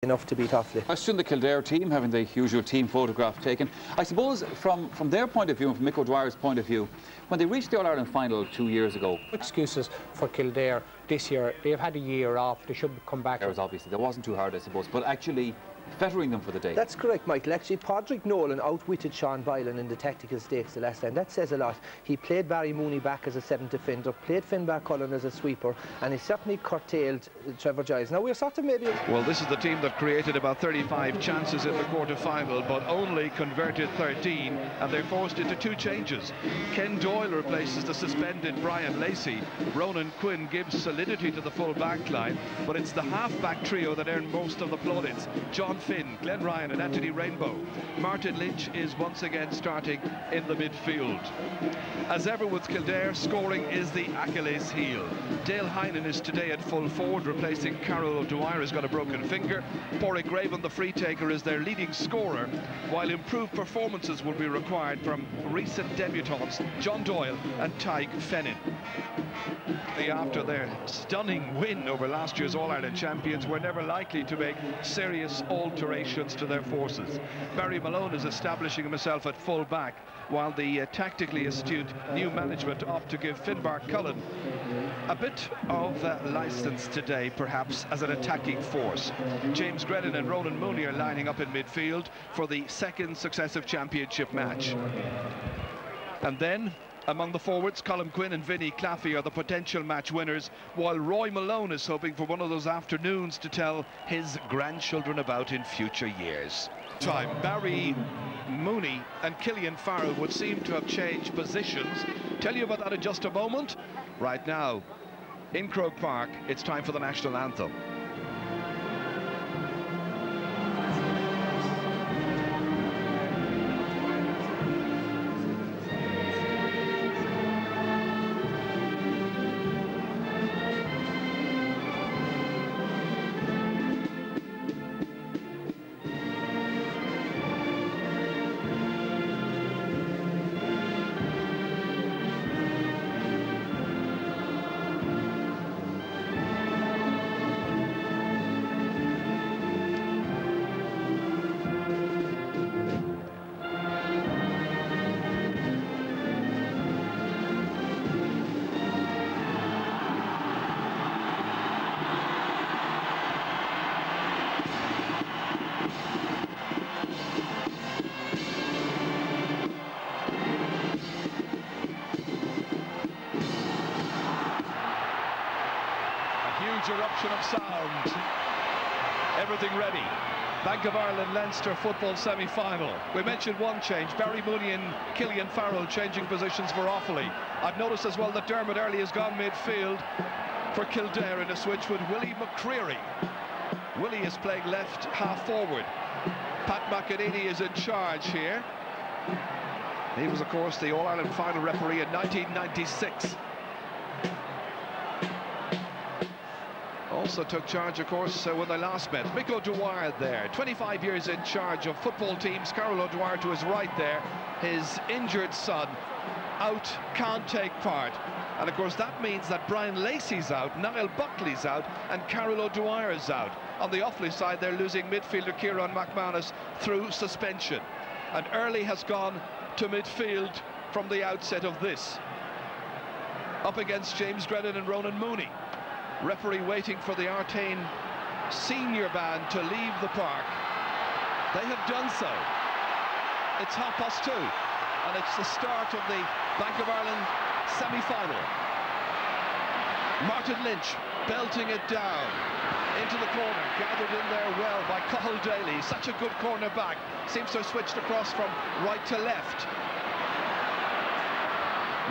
enough to beat Offaly. Question the Kildare team having the usual team photograph taken. I suppose from their point of view and from Mick O'Dwyer's point of view, when they reached the All-Ireland final 2 years ago. Excuses for Kildare this year. They've had a year off. They should come back. Obviously, that wasn't too hard, I suppose, but actually fettering them for the day. That's correct, Michael. Actually, Padraig Nolan outwitted Sean Boylan in the tactical stakes the last time. That says a lot. He played Barry Mooney back as a 7th defender, played Finbar Cullen as a sweeper, and he certainly curtailed Trevor Giles. Now, we're sort of maybe... Well, this is the team that created about 35 chances in the quarter-final, but only converted 13, and they're forced into 2 changes. Ken Doyle replaces the suspended Brian Lacey. Ronan Quinn gives solidity to the full back line, but it's the half-back trio that earn most of the plaudits. John Finn, Glenn Ryan and Anthony Rainbow. Martin Lynch is once again starting in the midfield. As ever with Kildare, scoring is the Achilles heel. Dale Heinen is today at full forward, replacing Carol O'Dwyer, who's got a broken finger. Porrick Raven, the free taker, is their leading scorer, while improved performances will be required from recent debutants John Doyle and Tyke Fennin. After their stunning win over last year's All-Ireland champions, were never likely to make serious alterations to their forces. Barry Malone is establishing himself at full back, while the tactically astute new management opt to give Finbar Cullen a bit of license today, perhaps, as an attacking force. James Grennan and Ronan Mooney are lining up in midfield for the 2nd successive championship match. And then, among the forwards, Colin Quinn and Vinnie Claffey are the potential match winners, while Roy Malone is hoping for one of those afternoons to tell his grandchildren about in future years. Barry Mooney and Killian Farrell would seem to have changed positions. Tell you about that in just a moment. Right now, in Croke Park, it's time for the national anthem. Eruption of sound. Everything ready. Bank of Ireland Leinster football semi-final. We mentioned one change. Barry Mooney and Killian Farrell changing positions for Offaly. I've noticed as well that Dermot Earley has gone midfield for Kildare in a switch with Willie McCreary. Willie is playing left half forward. Pat McEnany is in charge here. He was, of course, the All-Ireland final referee in 1996. Also took charge, of course, when they last met. Mick O'Dwyer there, 25 years in charge of football teams. Carol O'Dwyer to his right there, his injured son out, can't take part. And of course that means that Brian Lacey's out, Niall Buckley's out, and Carol O'Dwyer's out. On the Offaly side, they're losing midfielder Kieran McManus through suspension. And Early has gone to midfield from the outset of this, up against James Grennan and Ronan Mooney. Referee waiting for the Artane senior band to leave the park. They have done so. It's 2:30, and it's the start of the Bank of Ireland semi-final. Martin Lynch belting it down into the corner, gathered in there well by Cathal Daly. Such a good corner back. Seems to have switched across from right to left.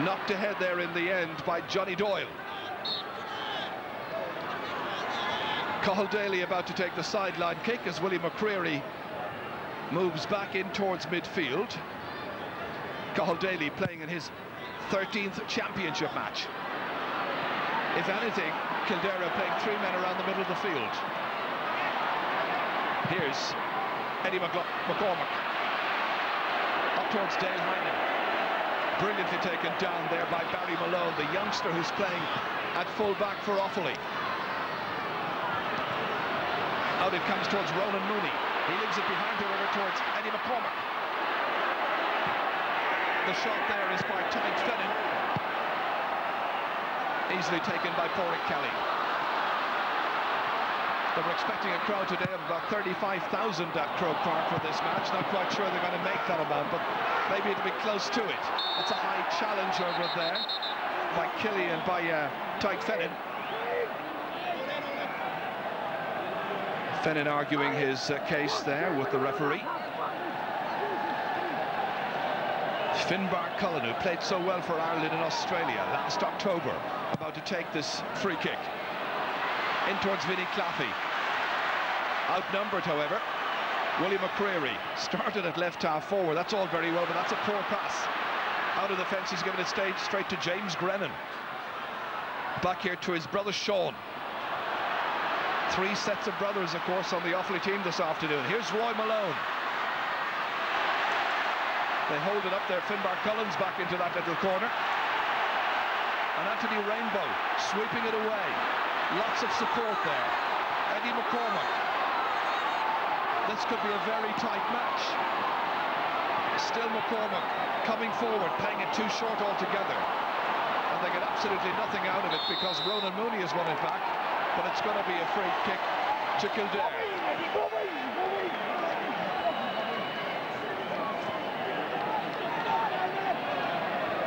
Knocked ahead there in the end by Johnny Doyle. Cathal Daly about to take the sideline kick as Willie McCreary moves back in towards midfield. Cathal Daly playing in his 13th championship match. If anything, Kildare are playing 3 men around the middle of the field. Here's Eddie McCormack up towards Dale Heinen. Brilliantly taken down there by Barry Malone, the youngster who's playing at full back for Offaly. Out it comes towards Ronan Mooney. He leaves it behind him over towards Eddie McCormack. The shot there is by Tyke Fennin. Easily taken by Pádraig Kelly. They were expecting a crowd today of about 35,000 at Croke Park for this match. Not quite sure they're going to make that amount, but maybe it'll be close to it. It's a high challenge over there by Kelly and by Tyke Fennin. Fennin arguing his case there with the referee. Finbar Cullen, who played so well for Ireland in Australia last October, about to take this free kick. In towards Vinnie Claffey. Outnumbered, however. William McCreary started at left half forward. That's all very well, but that's a poor pass. Out of the fence, he's given it straight to James Grennan. Back here to his brother Sean. 3 sets of brothers, of course, on the Offaly team this afternoon. Here's Roy Malone. They hold it up there. Finbar Cullen's back into that little corner. And Anthony Rainbow sweeping it away. Lots of support there. Eddie McCormack. This could be a very tight match. Still McCormack coming forward, playing it too short altogether. And they get absolutely nothing out of it because Ronan Mooney has won it back. But it's going to be a free kick to Kildare.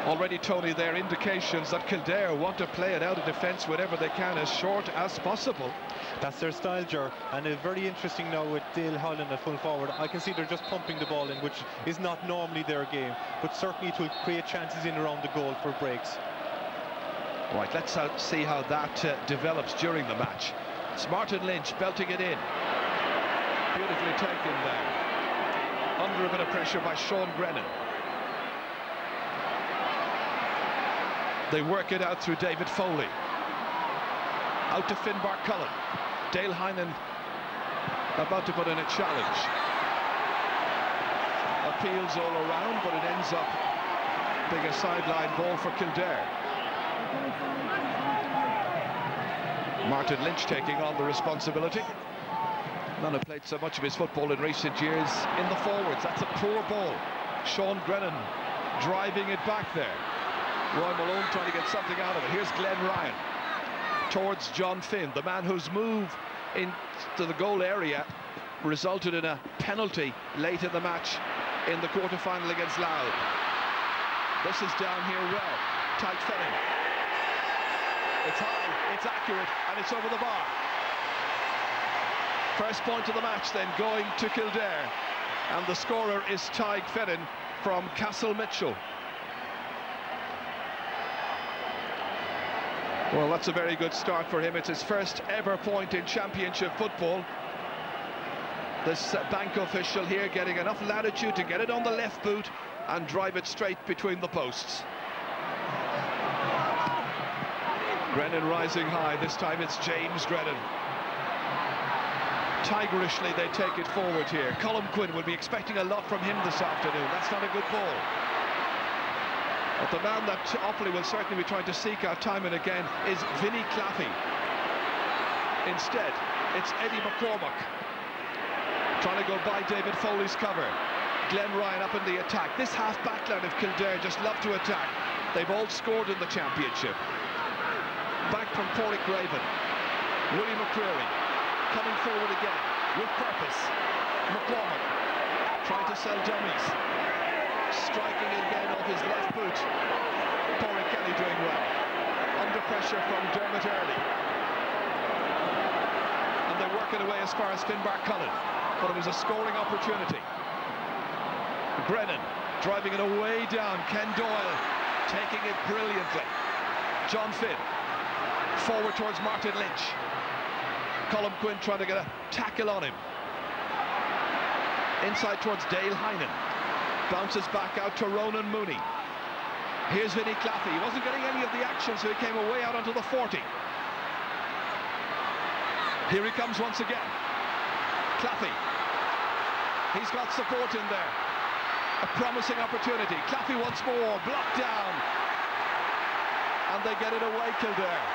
Already, Tony, there are indications that Kildare want to play it out of defence whenever they can, as short as possible. That's their style, Ger, and it's very interesting now with Dale Holland at full forward. I can see they're just pumping the ball in, which is not normally their game, but certainly it will create chances in around the goal for breaks. Right, let's see how that develops during the match. It's Martin Lynch belting it in. Beautifully taken there. Under a bit of pressure by Sean Grennan. They work it out through David Foley. Out to Finbar Cullen. Dale Heinen about to put in a challenge. Appeals all around, but it ends up being a sideline ball for Kildare. Martin Lynch taking on the responsibility. None have played so much of his football in recent years in the forwards. That's a poor ball. Sean Grennan driving it back there. Roy Malone trying to get something out of it. Here's Glenn Ryan towards John Finn, the man whose move into the goal area resulted in a penalty late in the match in the quarter-final against Louth. This is down here well. Tyke Fennin. It's high, it's accurate, and it's over the bar. First point of the match then going to Kildare, and the scorer is Tyke Fennin from Castle Mitchell. Well, that's a very good start for him. It's his first ever point in championship football. This bank official here getting enough latitude to get it on the left boot and drive it straight between the posts. Grennan rising high. This time it's James Grennan. Tigerishly they take it forward here. Colm Quinn will be expecting a lot from him this afternoon. That's not a good ball. But the man that Offaly will certainly be trying to seek out time and again is Vinnie Claffey. Instead, it's Eddie McCormack trying to go by David Foley's cover. Glenn Ryan up in the attack. This half-back line of Kildare just love to attack. They've all scored in the championship. Back from Pádraig Graven. William McCreary coming forward again with purpose. McCormack trying to sell dummies. Striking again off his left boot. Pádraig Kelly doing well. Under pressure from Dermot Early. And they work it away as far as Finbar Cullen. But it was a scoring opportunity. Grennan driving it away down. Ken Doyle taking it brilliantly. John Finn forward towards Martin Lynch. Colm Quinn trying to get a tackle on him. Inside towards Dale Heinen. Bounces back out to Ronan Mooney. Here's Vinnie Claffey. He wasn't getting any of the action, so he came away out onto the 40. Here he comes once again. Claffey. He's got support in there. A promising opportunity. Claffey once more. Blocked down. And they get it away, Kildare.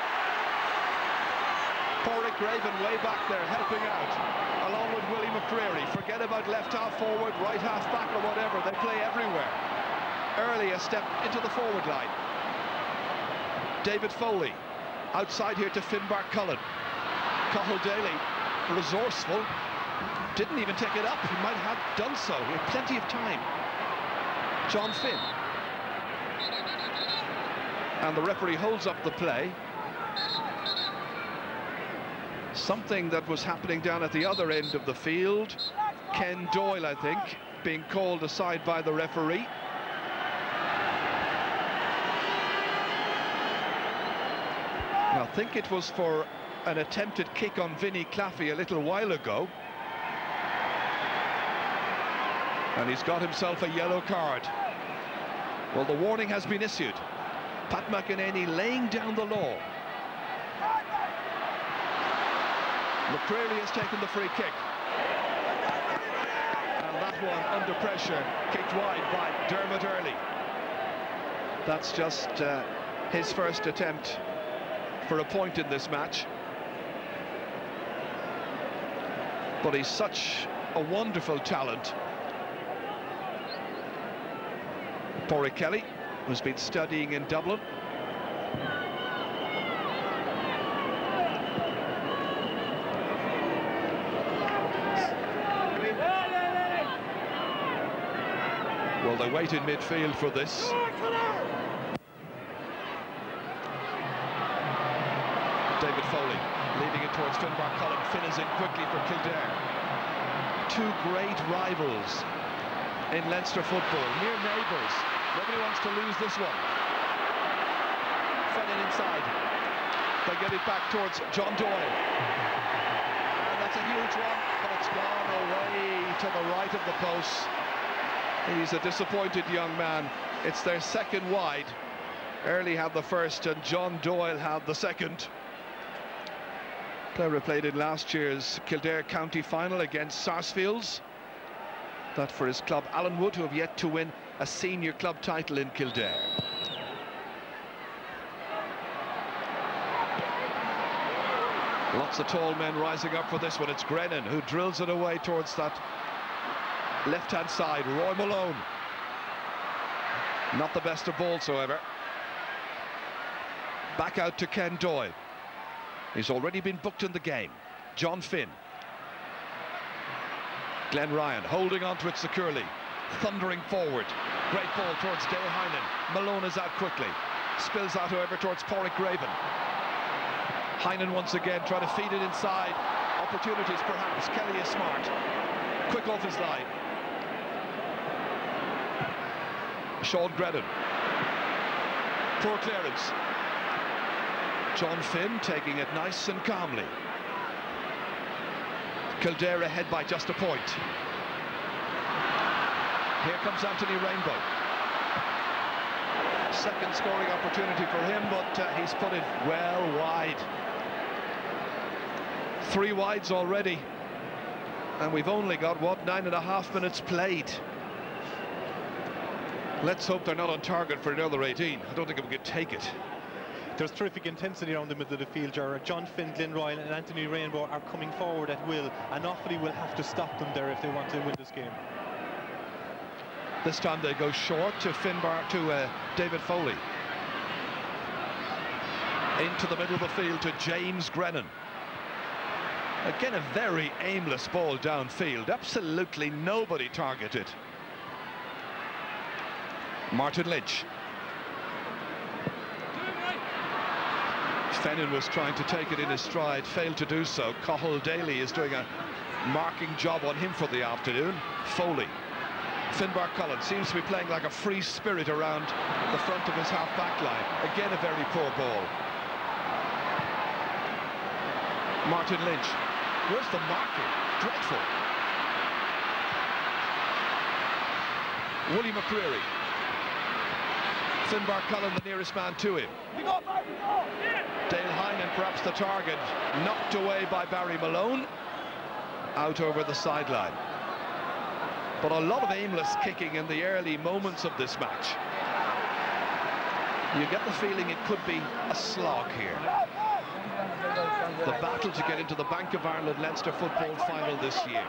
Porrick Raven way back there helping out, along with Willie McCreary. Forget about left half forward, right half back or whatever, they play everywhere. Early a step into the forward line. David Foley outside here to Finbar Cullen. Cathal Daly, resourceful, didn't even take it up. He might have done so with plenty of time. John Finn. And the referee holds up the play. Something that was happening down at the other end of the field. Ken Doyle, I think, being called aside by the referee. I think it was for an attempted kick on Vinnie Claffey a little while ago. And he's got himself a yellow card. Well, the warning has been issued. Pat McEnany laying down the law. McCreary has taken the free kick. And that one under pressure, kicked wide by Dermot Earley. That's just his first attempt for a point in this match. But he's such a wonderful talent. Porrick Kelly, who's been studying in Dublin. Well, they wait in midfield for this. David Foley leading it towards Finbar Cullen. Finn is in quickly for Kildare. Two great rivals in Leinster football, near neighbours. Nobody wants to lose this one. Finn inside. They get it back towards John Doyle. And that's a huge one, but it's gone away to the right of the post. He's a disappointed young man. It's their second wide. Early had the first and John Doyle had the second. Player played in last year's Kildare County final against Sarsfields. That for his club Alan Wood, who have yet to win a senior club title in Kildare. Lots of tall men rising up for this one. It's Grennan who drills it away towards that left-hand side. Roy Malone. Not the best of balls, however. Back out to Ken Doyle. He's already been booked in the game. John Finn. Glenn Ryan holding on to it securely. Thundering forward. Great ball towards Dale Heinen. Malone is out quickly. Spills out, however, towards Porrick Raven. Heinen once again trying to feed it inside. Opportunities, perhaps. Kelly is smart. Quick off his line. Sean Grennan. Poor clearance. John Finn taking it nice and calmly. Kildare ahead by just a point. Here comes Anthony Rainbow. Second scoring opportunity for him, but he's put it well wide. 3 wides already. And we've only got, what, 9.5 minutes played. Let's hope they're not on target for another 18. I don't think we could take it. There's terrific intensity around the middle of the field, Gerard. John Finn, Glenn Ryan and Anthony Rainbow are coming forward at will, and Offaly will have to stop them there if they want to win this game. This time they go short to David Foley. Into the middle of the field to James Grennan. Again, a very aimless ball downfield. Absolutely nobody targeted. Martin Lynch. Fennin was trying to take it in his stride, failed to do so. Cathal Daly is doing a marking job on him for the afternoon. Foley. Finbar Cullen seems to be playing like a free spirit around the front of his half-back line. Again, a very poor ball. Martin Lynch. Where's the marking? Dreadful. Willie McCreary. Finbar Cullen, the nearest man to him. Dale Heinen, perhaps the target, knocked away by Barry Malone. Out over the sideline. But a lot of aimless kicking in the early moments of this match. You get the feeling it could be a slog here. The battle to get into the Bank of Ireland Leinster football final this year.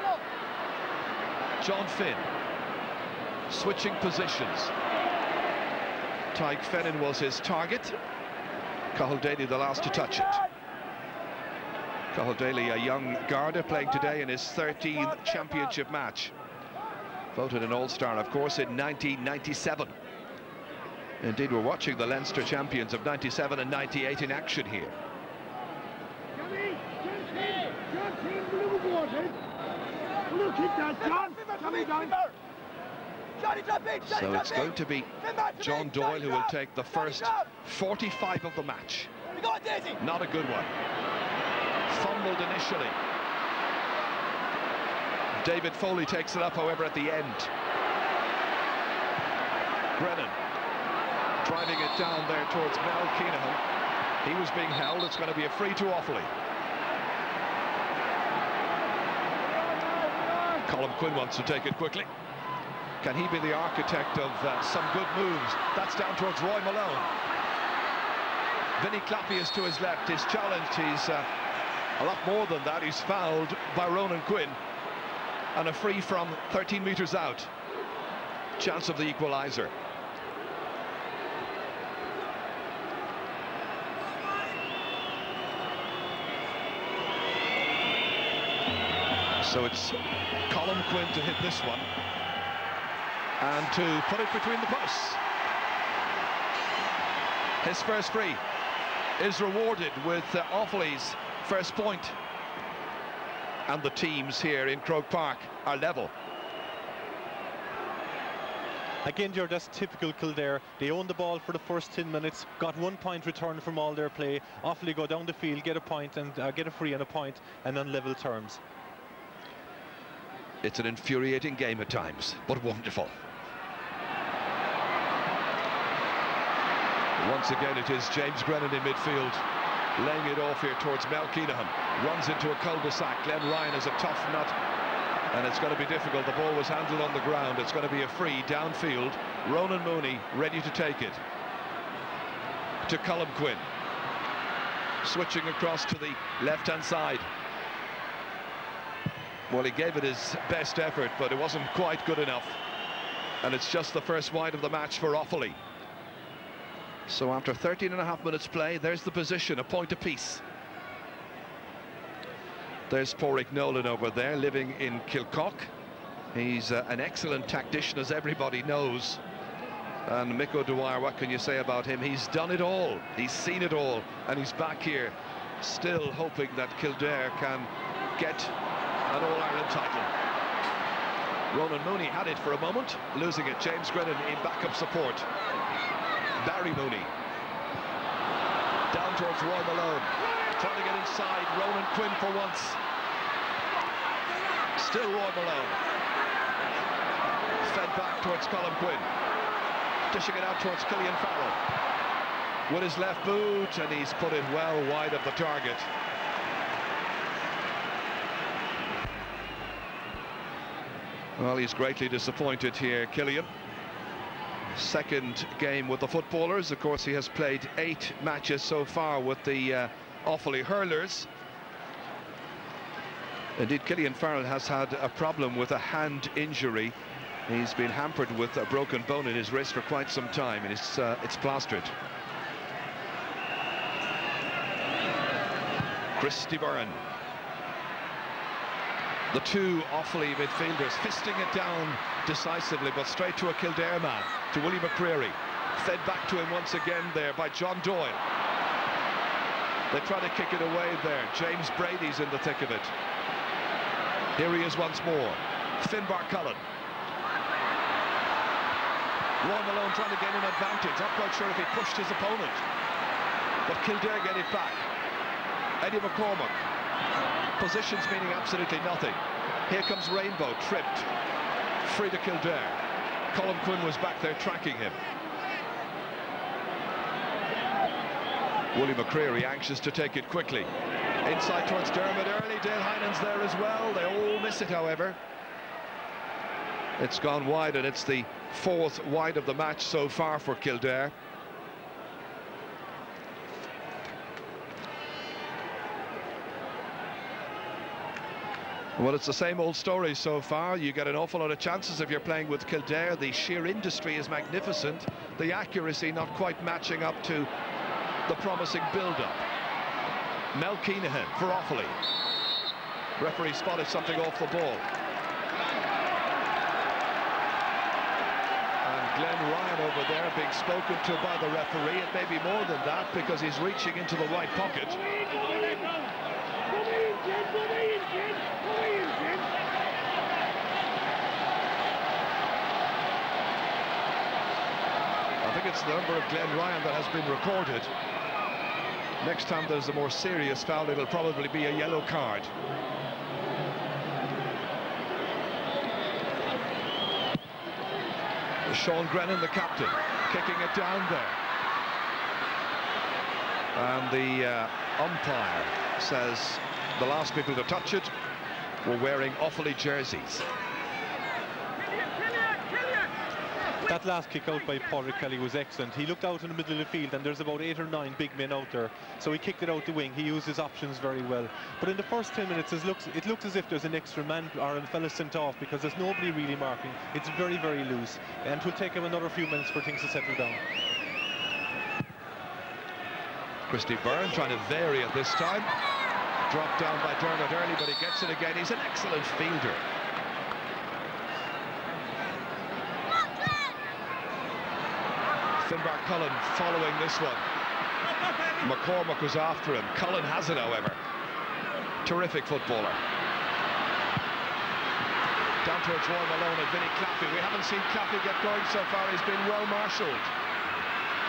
John Finn switching positions. Tyke Fennin was his target. Cathal Daly the last to touch it. Cathal Daly, a young Garda, playing today in his 13th championship match. Voted an All-Star, of course, in 1997. Indeed, we're watching the Leinster champions of 97 and 98 in action here. So it's going to be John Doyle who will take the first 45 of the match. Not a good one. Fumbled initially. David Foley takes it up, however, at the end. Brennan driving it down there towards Mel Keenahan. He was being held. It's going to be a free to Offaly. Colm Quinn wants to take it quickly. Can he be the architect of some good moves? That's down towards Roy Malone. Vinnie Clappy is to his left. He's challenged. He's a lot more than that. He's fouled by Ronan Quinn. And a free from 13 metres out. Chance of the equaliser. So it's Colm Quinn to hit this one and to put it between the posts. His first free is rewarded with Offaly's first point. And the teams here in Croke Park are level. Again, George, that's typical Kildare. They own the ball for the first 10 minutes, got 1 point return from all their play. Offaly go down the field, get a point, and get a free and a point, and on level terms. It's an infuriating game at times, but wonderful. Once again, it is James Brennan in midfield, laying it off here towards Mel Keenahan. Runs into a cul-de-sac. Glenn Ryan is a tough nut, and it's going to be difficult. The ball was handled on the ground. It's going to be a free downfield. Ronan Mooney ready to take it. To Colm Quinn. Switching across to the left-hand side. Well, he gave it his best effort, but it wasn't quite good enough. And it's just the first wide of the match for Offaly. So after 13.5 minutes play, there's the position, a point apiece. There's Pádraig Nolan over there, living in Kilcock. He's an excellent tactician, as everybody knows. And Mick O'Dwyer, what can you say about him? He's done it all. He's seen it all. And he's back here, still hoping that Kildare can get an All-Ireland title. Ronan Mooney had it for a moment, losing it. James Brennan in backup support. Barry Mooney. Down towards Roy Malone. Trying to get inside. Ronan Quinn for once. Still Roy Malone. Fed back towards Colm Quinn. Dishing it out towards Killian Farrell. With his left boot, and he's put it well wide of the target. Well, he's greatly disappointed here, Killian. Second game with the footballers. Of course, he has played 8 matches so far with the Offaly hurlers. Indeed, Killian Farrell has had a problem with a hand injury. He's been hampered with a broken bone in his wrist for quite some time, and it's plastered. Christy Byrne. The two Offaly midfielders fisting it down decisively, but straight to a Kildare man, to Willie McCreary. Fed back to him once again there by John Doyle. They try to kick it away there. James Brady's in the thick of it. Here he is once more. Finbar Cullen. Roy Malone trying to gain an advantage. Not quite sure if he pushed his opponent. But Kildare get it back. Eddie McCormack. Positions meaning absolutely nothing. Here comes Rainbow, tripped. Free to Kildare. Colm Quinn was back there tracking him. Willie McCreary anxious to take it quickly. Inside towards Dermot Early. Dale Hynan's there as well. They all miss it, however. It's gone wide, and it's the 4th wide of the match so far for Kildare. Well, it's the same old story so far. You get an awful lot of chances if you're playing with Kildare. The sheer industry is magnificent. The accuracy not quite matching up to the promising build-up. Mel Keenahan for Offaly. Referee spotted something off the ball. And Glenn Ryan over there being spoken to by the referee. It may be more than that because he's reaching into the right pocket. I think it's the number of Glenn Ryan that has been recorded. Next time there's a more serious foul, it'll probably be a yellow card. Sean Grennan, the captain, kicking it down there. And the umpire says the last people to touch it were wearing Offaly jerseys. That last kick out by Padraig Kelly was excellent. He looked out in the middle of the field and there's about 8 or 9 big men out there. So he kicked it out the wing. He used his options very well. But in the first 10 minutes, it looks as if there's an extra man or a fella sent off because there's nobody really marking. It's very, very loose. And it will take him another few minutes for things to settle down. Christy Byrne trying to vary it this time. Dropped down by Dermot early, but he gets it again. He's an excellent fielder. Finbar Cullen following this one. McCormack was after him. Cullen has it, however. Terrific footballer. Down towards Roy Malone and Vinnie Claffey. We haven't seen Claffey get going so far. He's been well marshalled.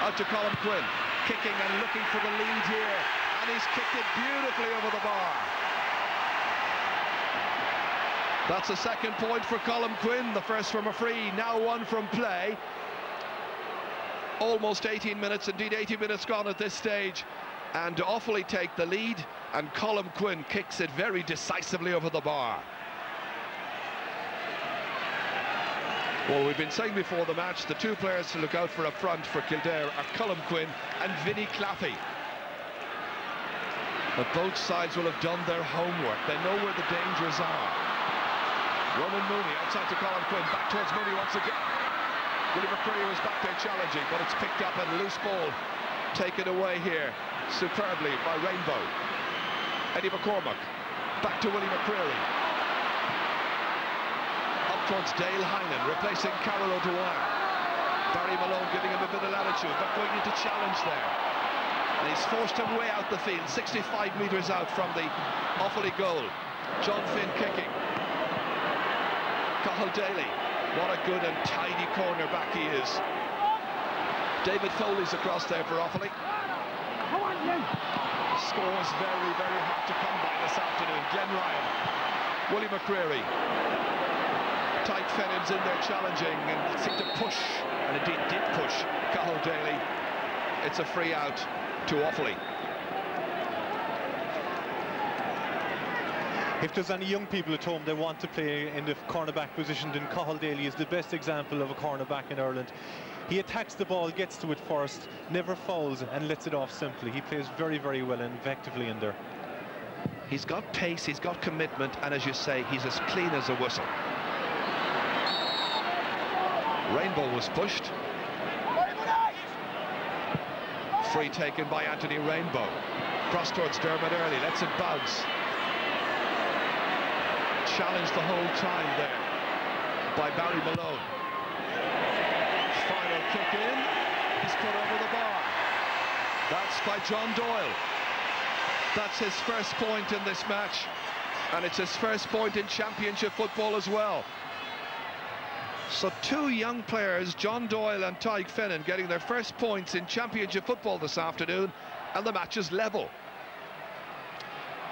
Out to Colm Quinn. Kicking and looking for the lead here. And he's kicked it beautifully over the bar. That's a second point for Colm Quinn. The first from a free, now one from play. Almost 18 minutes, indeed 80 minutes gone at this stage, and Offaly take the lead, and Colm Quinn kicks it very decisively over the bar. Well, we've been saying before the match, the two players to look out for up front for Kildare are Colm Quinn and Vinnie Claffey. But both sides will have done their homework. They know where the dangers are. Ronan Mooney outside to Colm Quinn, back towards Mooney once again. Willie McCreary was back there challenging, but it's picked up and loose ball taken away here superbly by Rainbow. Eddie McCormack, back to Willie McCreary. Up towards Dale Hynan, replacing Carol O'Dwyer. Barry Malone giving him a bit of latitude, but going into challenge there. And he's forced him way out the field, 65 metres out from the Offaly goal. John Finn kicking. Cathal Daly. What a good and tidy cornerback he is. David Foley's across there for Offaly. Scores very, very hard to come by this afternoon. Glenn Ryan, Willie McCreary. Tyke Fennim's in there challenging and seemed to push, and indeed did push, Cathal Daly. It's a free out to Offaly. If there's any young people at home that want to play in the cornerback position, then Cathal Daly is the best example of a cornerback in Ireland. He attacks the ball, gets to it first, never fouls and lets it off simply. He plays very, very well and effectively in there. He's got pace, he's got commitment, and as you say, he's as clean as a whistle. Rainbow was pushed. Free taken by Anthony Rainbow. Cross towards Dermot early, lets it bounce. Challenged the whole time there by Barry Malone. Final kick in, he's put over the bar. That's by John Doyle. That's his first point in this match, and it's his first point in championship football as well. So two young players, John Doyle and Tyke Fennan, getting their first points in championship football this afternoon, and the match is level.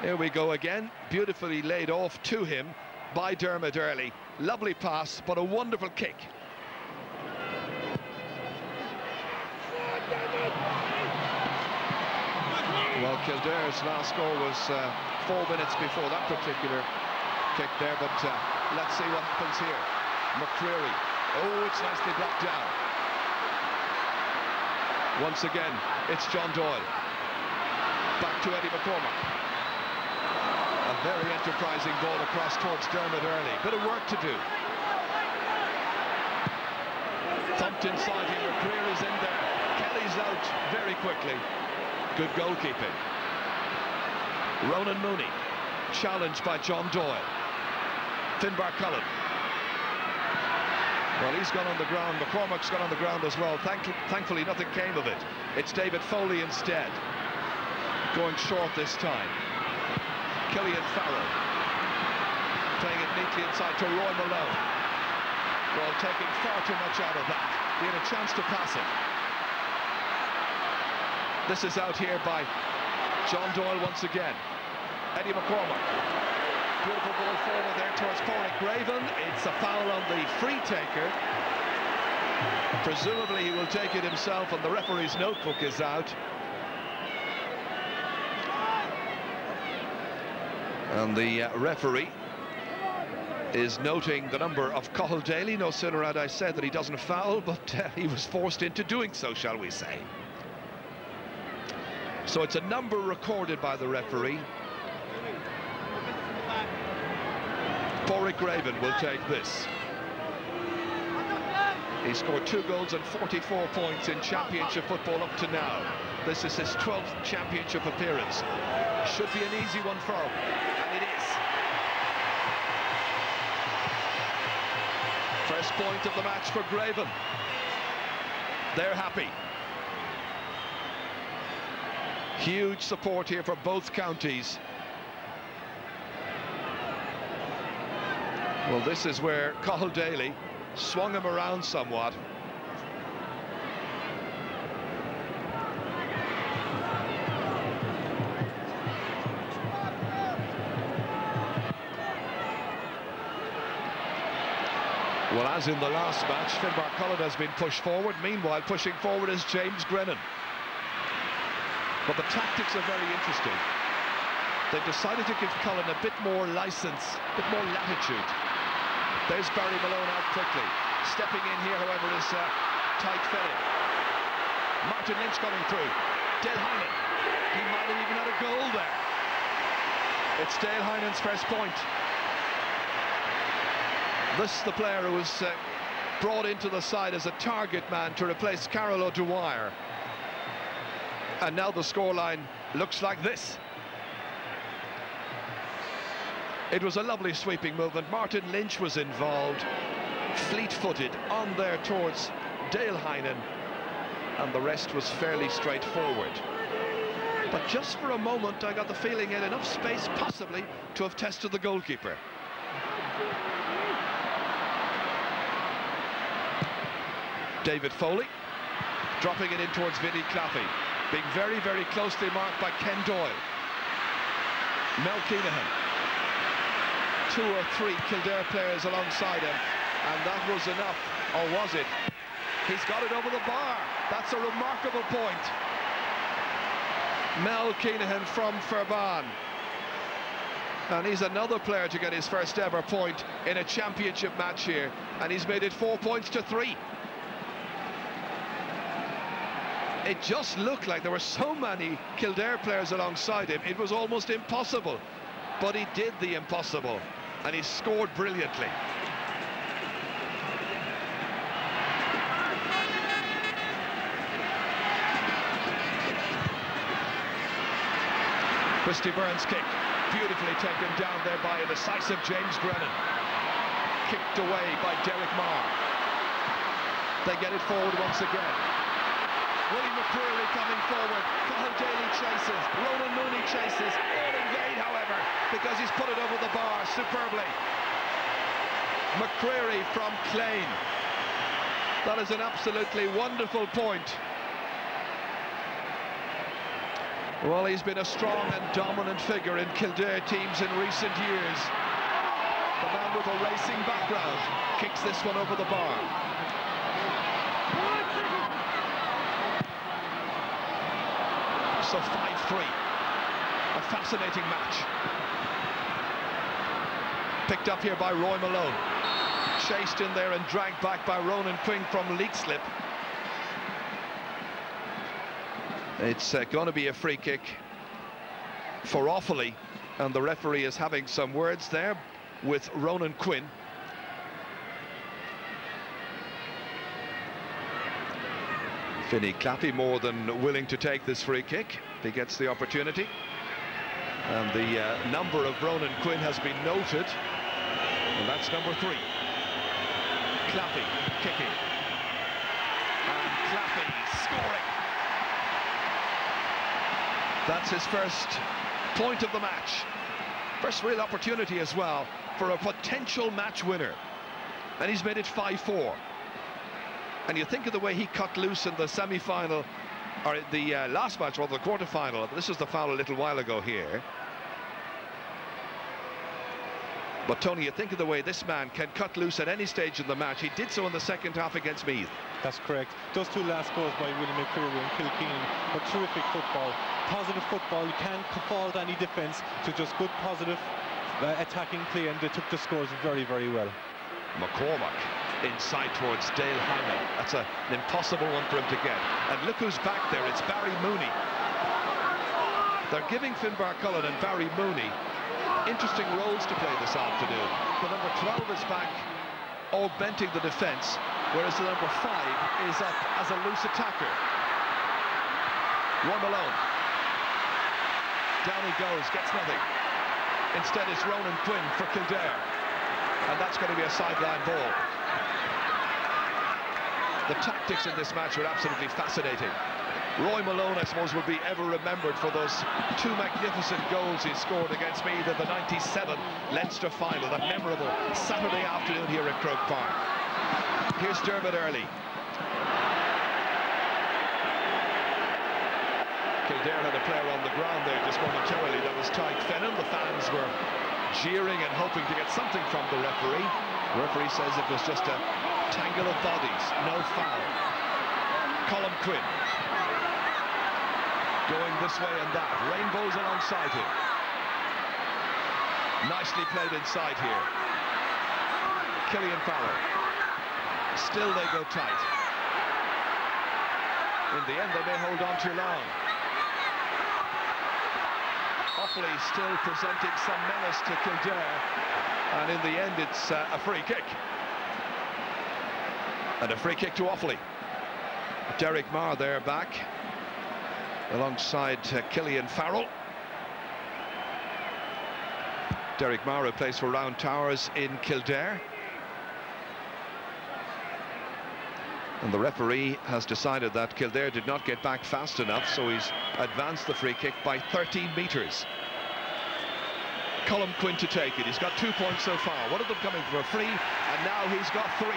Here we go again, beautifully laid off to him by Dermot early. Lovely pass, but a wonderful kick. Well, Kildare's last score was 4 minutes before that particular kick there, but let's see what happens here. McCreary, oh, it's nicely blocked down. Once again, it's John Doyle. Back to Eddie McCormack. A very enterprising ball across towards Dermot early. Bit of work to do. Thumped inside him. McCreer is in there. Kelly's out very quickly. Good goalkeeping. Ronan Mooney, challenged by John Doyle. Finbar Cullen. Well, he's gone on the ground. McCormack's gone on the ground as well. Thankfully, nothing came of it. It's David Foley instead. Going short this time. Killian Farrell. Playing it neatly inside to Roy Malone. Well, taking far too much out of that. He had a chance to pass it. This is out here by John Doyle once again. Eddie McCormack. Beautiful ball forward there towards Porrick Graven. It's a foul on the free taker. Presumably he will take it himself, and the referee's notebook is out. And the referee is noting the number of Cathal Daly. No sooner had I said that he doesn't foul, but he was forced into doing so, shall we say. So it's a number recorded by the referee. Porrick Graven will take this. He scored 2 goals and 44 points in championship football up to now. This is his 12th championship appearance. Should be an easy one for him, and it is. First point of the match for Graven. They're happy. Huge support here for both counties. Well, this is where Cathal Daly swung him around somewhat. Well, as in the last match, Finbar Cullen has been pushed forward. Meanwhile, pushing forward is James Grennan. But the tactics are very interesting. They've decided to give Cullen a bit more license, a bit more latitude. There's Barry Malone out quickly. Stepping in here, however, is tight filling. Martin Lynch coming through. Dale Hynan. He might have even had a goal there. It's Dale Hynan's first point. This is the player who was brought into the side as a target man to replace Carol O'Dwyer. And now the scoreline looks like this. It was a lovely sweeping movement. Martin Lynch was involved, fleet-footed on there towards Dale Hynan, and the rest was fairly straightforward. But just for a moment, I got the feeling he had enough space, possibly, to have tested the goalkeeper. David Foley, dropping it in towards Vinnie Claffey, being very, very closely marked by Ken Doyle. Mel Keenahan. 2 or 3 Kildare players alongside him, and that was enough, or was it? He's got it over the bar. That's a remarkable point. Mel Keenahan from Ferban, and he's another player to get his first ever point in a championship match here, and he's made it 4 points to 3. It just looked like there were so many Kildare players alongside him, it was almost impossible, but he did the impossible. And he scored brilliantly. Christy Burns' kick, beautifully taken down there by a decisive James Grennan. Kicked away by Derek Marr. They get it forward once again. Willie McCreary coming forward. Cathal Daly chases. Ronan Mooney chases. All in vain, however, because he's put it over the bar superbly. McCreary from Clane. That is an absolutely wonderful point. Well, he's been a strong and dominant figure in Kildare teams in recent years. The man with a racing background kicks this one over the bar. So 5-3, a fascinating match. Picked up here by Roy Malone. Chased in there and dragged back by Ronan Quinn from leak slip. It's going to be a free kick for Offaly. And the referee is having some words there with Ronan Quinn. Finney Clappy more than willing to take this free kick if he gets the opportunity. And the number of Ronan Quinn has been noted, and that's number 3. Clappy kicking, and Clappy scoring. That's his first point of the match. First real opportunity as well for a potential match winner. And he's made it 5-4. And you think of the way he cut loose in the semi-final, or the last match, or the quarter-final. This was the foul a little while ago here. But Tony, you think of the way this man can cut loose at any stage in the match. He did so in the second half against Meath. That's correct. Those 2 last goals by William McCreary and Kilkeen were terrific football. Positive football. You can't fault any defence to just good, positive attacking play, and they took the scores very, very well. McCormack inside towards Dale Hyman. That's an impossible one for him to get. And look who's back there. It's Barry Mooney. They're giving Finbar Cullen and Barry Mooney interesting roles to play this afternoon. The number 12 is back, augmenting the defence, whereas the number 5 is up as a loose attacker. Roy Malone. Down he goes, gets nothing. Instead it's Ronan Quinn for Kildare. And that's going to be a sideline ball. The tactics in this match were absolutely fascinating. Roy Malone, I suppose, will be ever remembered for those 2 magnificent goals he scored against Meath in the '97 Leinster final, that memorable Saturday afternoon here at Croke Park. Here's Dermot Earley. Kildare had a player on the ground there just momentarily. That was Tyke Fennan. The fans were jeering and hoping to get something from the referee. The referee says it was just a tangle of bodies, no foul. Colm Quinn going this way and that. Rainbows alongside him. Nicely played inside here. Killian Farrell. Still they go tight. In the end they may hold on too long. Offaly still presenting some menace to Kildare, and in the end it's a free kick. And a free kick to Offaly. Derek Marr there back alongside Killian Farrell. Derek Marr, who plays for Round Towers in Kildare. And the referee has decided that Kildare did not get back fast enough, so he's advanced the free kick by 13 metres. Colm Quinn to take it. He's got 2 points so far. One of them coming for a free, and now he's got 3.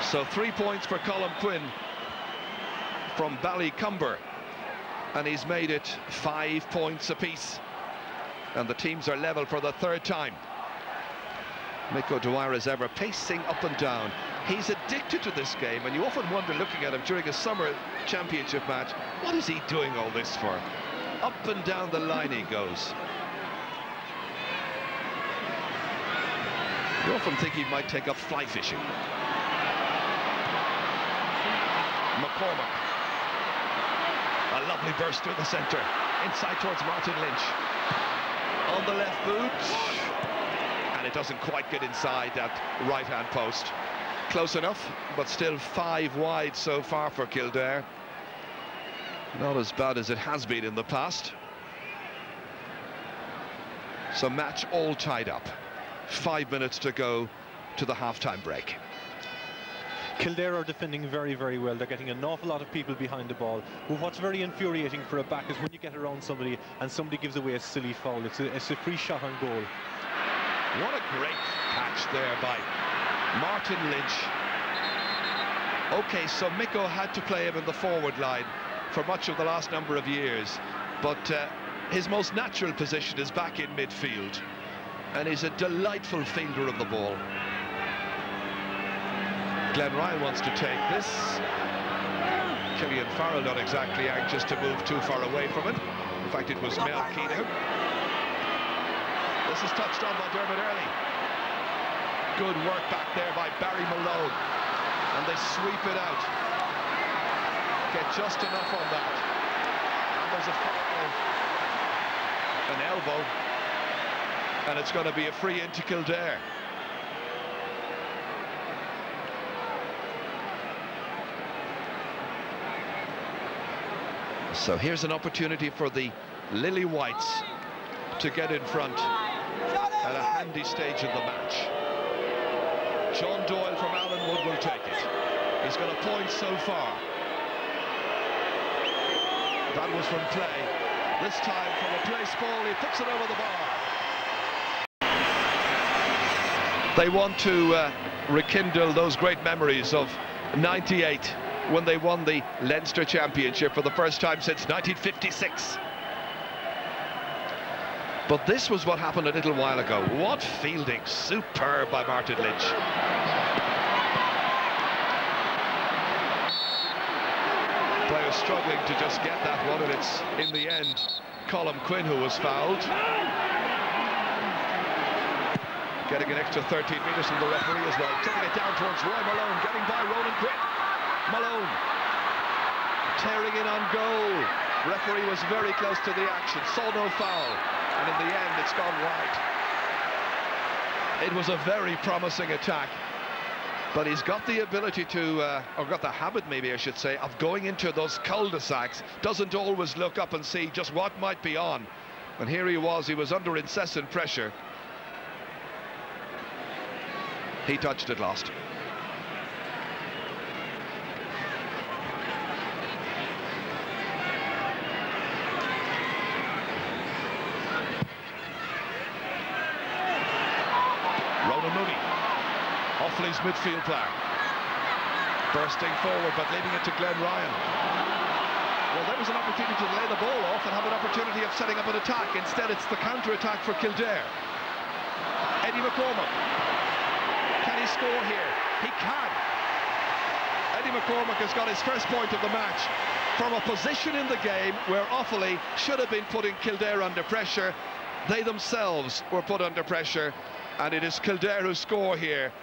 So 3 points for Colm Quinn from Ballycumber, and he's made it 5 points apiece. And the teams are level for the 3rd time. Mick O'Dwyer is ever pacing up and down. He's addicted to this game, and you often wonder, looking at him during a summer championship match, what is he doing all this for? Up and down the line he goes. You often think he might take up fly fishing. McCormack. A lovely burst through the centre. Inside towards Martin Lynch. On the left boot. And it doesn't quite get inside that right-hand post. Close enough, but still 5 wide so far for Kildare. Not as bad as it has been in the past. So match all tied up. 5 minutes to go to the half-time break. Kildare are defending very, very well. They're getting an awful lot of people behind the ball. But what's very infuriating for a back is when you get around somebody and somebody gives away a silly foul. It's a free shot on goal. What a great catch there by Martin Lynch. OK, so Miko had to play him in the forward line for much of the last number of years. But his most natural position is back in midfield. And he's a delightful fielder of the ball. Glenn Ryan wants to take this. Killian Farrell not exactly anxious to move too far away from it. In fact, it was Mel Keenan. This is touched on by Dermot Earley. Good work back there by Barry Malone. And they sweep it out. Get just enough on that. there's a foul, an elbow, and it's going to be a free into Kildare. So here's an opportunity for the Lily Whites to get in front at a handy stage of the match. John Doyle from Allenwood will take it. He's got a point so far. That was from play. This time from a place ball, he puts it over the bar. They want to rekindle those great memories of '98 when they won the Leinster Championship for the first time since 1956. But this was what happened a little while ago. What fielding, superb by Martin Lynch. Players struggling to just get that one, and it's, in the end, Colm Quinn who was fouled. Getting an extra 13 metres from the referee as well. Taking it down towards Roy Malone, getting by Ronan Quinn. Malone tearing in on goal. Referee was very close to the action, saw no foul, and in the end it's gone wide. It was a very promising attack, but he's got the ability to, or got the habit maybe I should say, of going into those cul-de-sacs. Doesn't always look up and see just what might be on, and here he was under incessant pressure. He touched it last. Offaly's midfield player, bursting forward but leaving it to Glenn Ryan. Well, there was an opportunity to lay the ball off and have an opportunity of setting up an attack. Instead, it's the counter-attack for Kildare. Eddie McCormack, can he score here? He can. Eddie McCormack has got his first point of the match from a position in the game where Offaly should have been putting Kildare under pressure. They themselves were put under pressure, and it is Kildare who score here,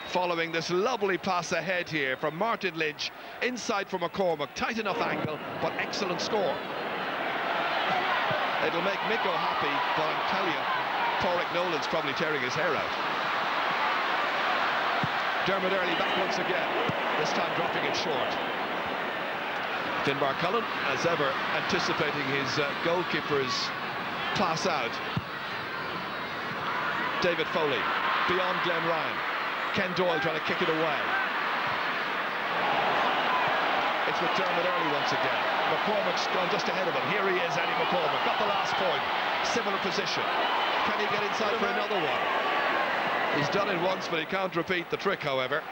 following this lovely pass ahead here from Martin Lynch, inside for McCormack, tight enough angle, but excellent score. It'll make Micko happy, but I'm telling you, Pádraig Nolan's probably tearing his hair out. Dermot Earley back once again, this time dropping it short. Finbar Cullen, as ever, anticipating his goalkeeper's pass out. David Foley, beyond Glenn Ryan. Ken Doyle trying to kick it away. It's with Dermot Earley once again. McCormack's gone just ahead of him. Here he is, Eddie McCormack. Got the last point. Similar position. Can he get inside for another one? He's done it once, but he can't repeat the trick, however.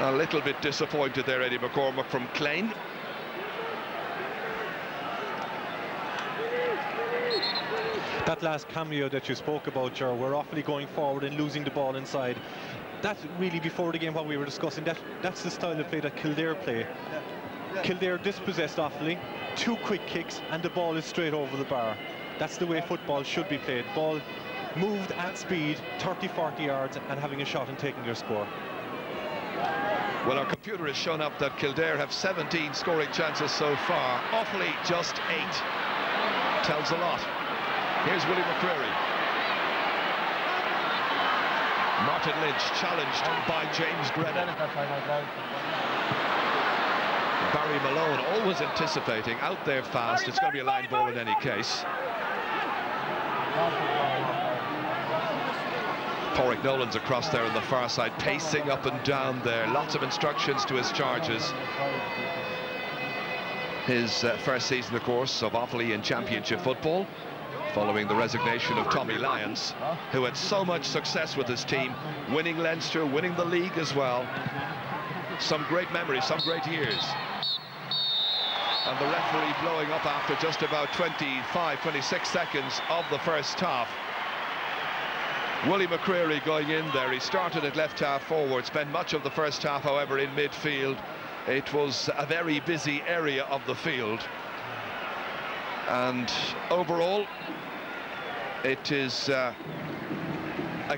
A little bit disappointed there, Eddie McCormack from Clane. That last cameo that you spoke about, Ger, we're awfully going forward and losing the ball inside. That's really, before the game, what we were discussing, that's the style of play that Kildare play. Kildare dispossessed Offaly, 2 quick kicks, and the ball is straight over the bar. That's the way football should be played. Ball moved at speed, 30-40 yards, and having a shot and taking their score. Well, our computer has shown up that Kildare have 17 scoring chances so far. Offaly just 8. Tells a lot. Here's Willie McCreary. Martin Lynch challenged by James Brennan. Barry Malone always anticipating, out there fast. It's going to be a line ball in any case. Pádraig Nolan's across there on the far side, pacing up and down there. Lots of instructions to his charges. His first season, of course, of Offaly in Championship football, following the resignation of Tommy Lyons, who had so much success with his team, winning Leinster, winning the league as well. Some great memories, some great years. And the referee blowing up after just about 25, 26 seconds of the first half. Willie McCreary going in there. He started at left half forward, spent much of the first half, however, in midfield. It was a very busy area of the field. And overall, it is a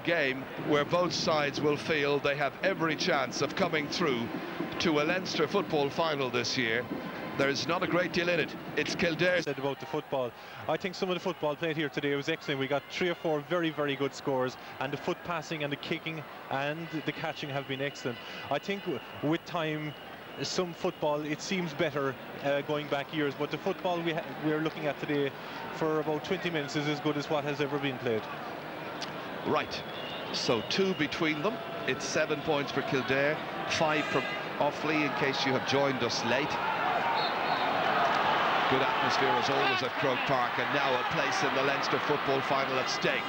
game where both sides will feel they have every chance of coming through to a Leinster football final this year. There's not a great deal in it. It's Kildare. Said about the football. I think some of the football played here today was excellent. We got 3 or 4 very, very good scores, and the foot passing and the kicking and the catching have been excellent. I think with time, some football, it seems better going back years, but the football we're looking at today for about 20 minutes is as good as what has ever been played. Right, so 2 between them. It's 7 points for Kildare, 5 for Offaly, in case you have joined us late. Good atmosphere as always at Croke Park, and now a place in the Leinster football final at stake.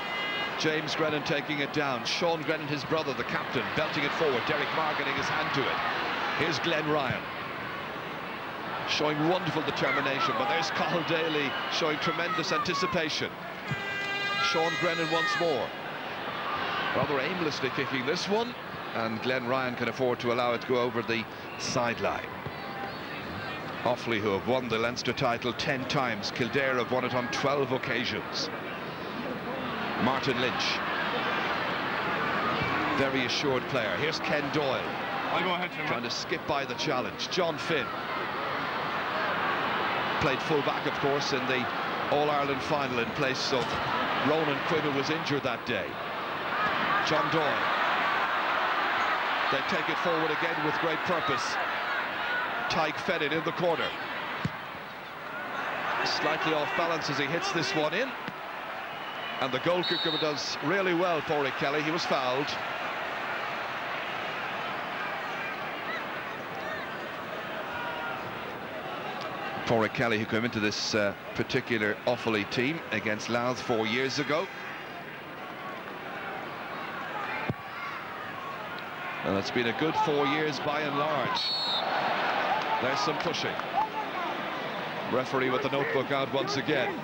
James Grennan taking it down. Sean Grennan, his brother, the captain, belting it forward. Derek Marr getting his hand to it. Here's Glenn Ryan, showing wonderful determination, but there's Cathal Daly showing tremendous anticipation. Sean Grennan once more, rather aimlessly kicking this one, and Glenn Ryan can afford to allow it to go over the sideline. Offaly, who have won the Leinster title 10 times, Kildare have won it on 12 occasions. Martin Lynch, very assured player. Here's Ken Doyle, trying to skip by the challenge. John Finn played full-back, of course, in the All-Ireland final in place of Ronan Quinn, who was injured that day. John Doyle, they take it forward again with great purpose. Tyke Fennett in the corner, slightly off balance as he hits this one in, and the goal kicker does really well. Pádraig Kelly, he was fouled. Pádraig Kelly, who came into this particular Offaly team against Louth 4 years ago. And it's been a good 4 years by and large. There's some pushing. Referee with the notebook out once again.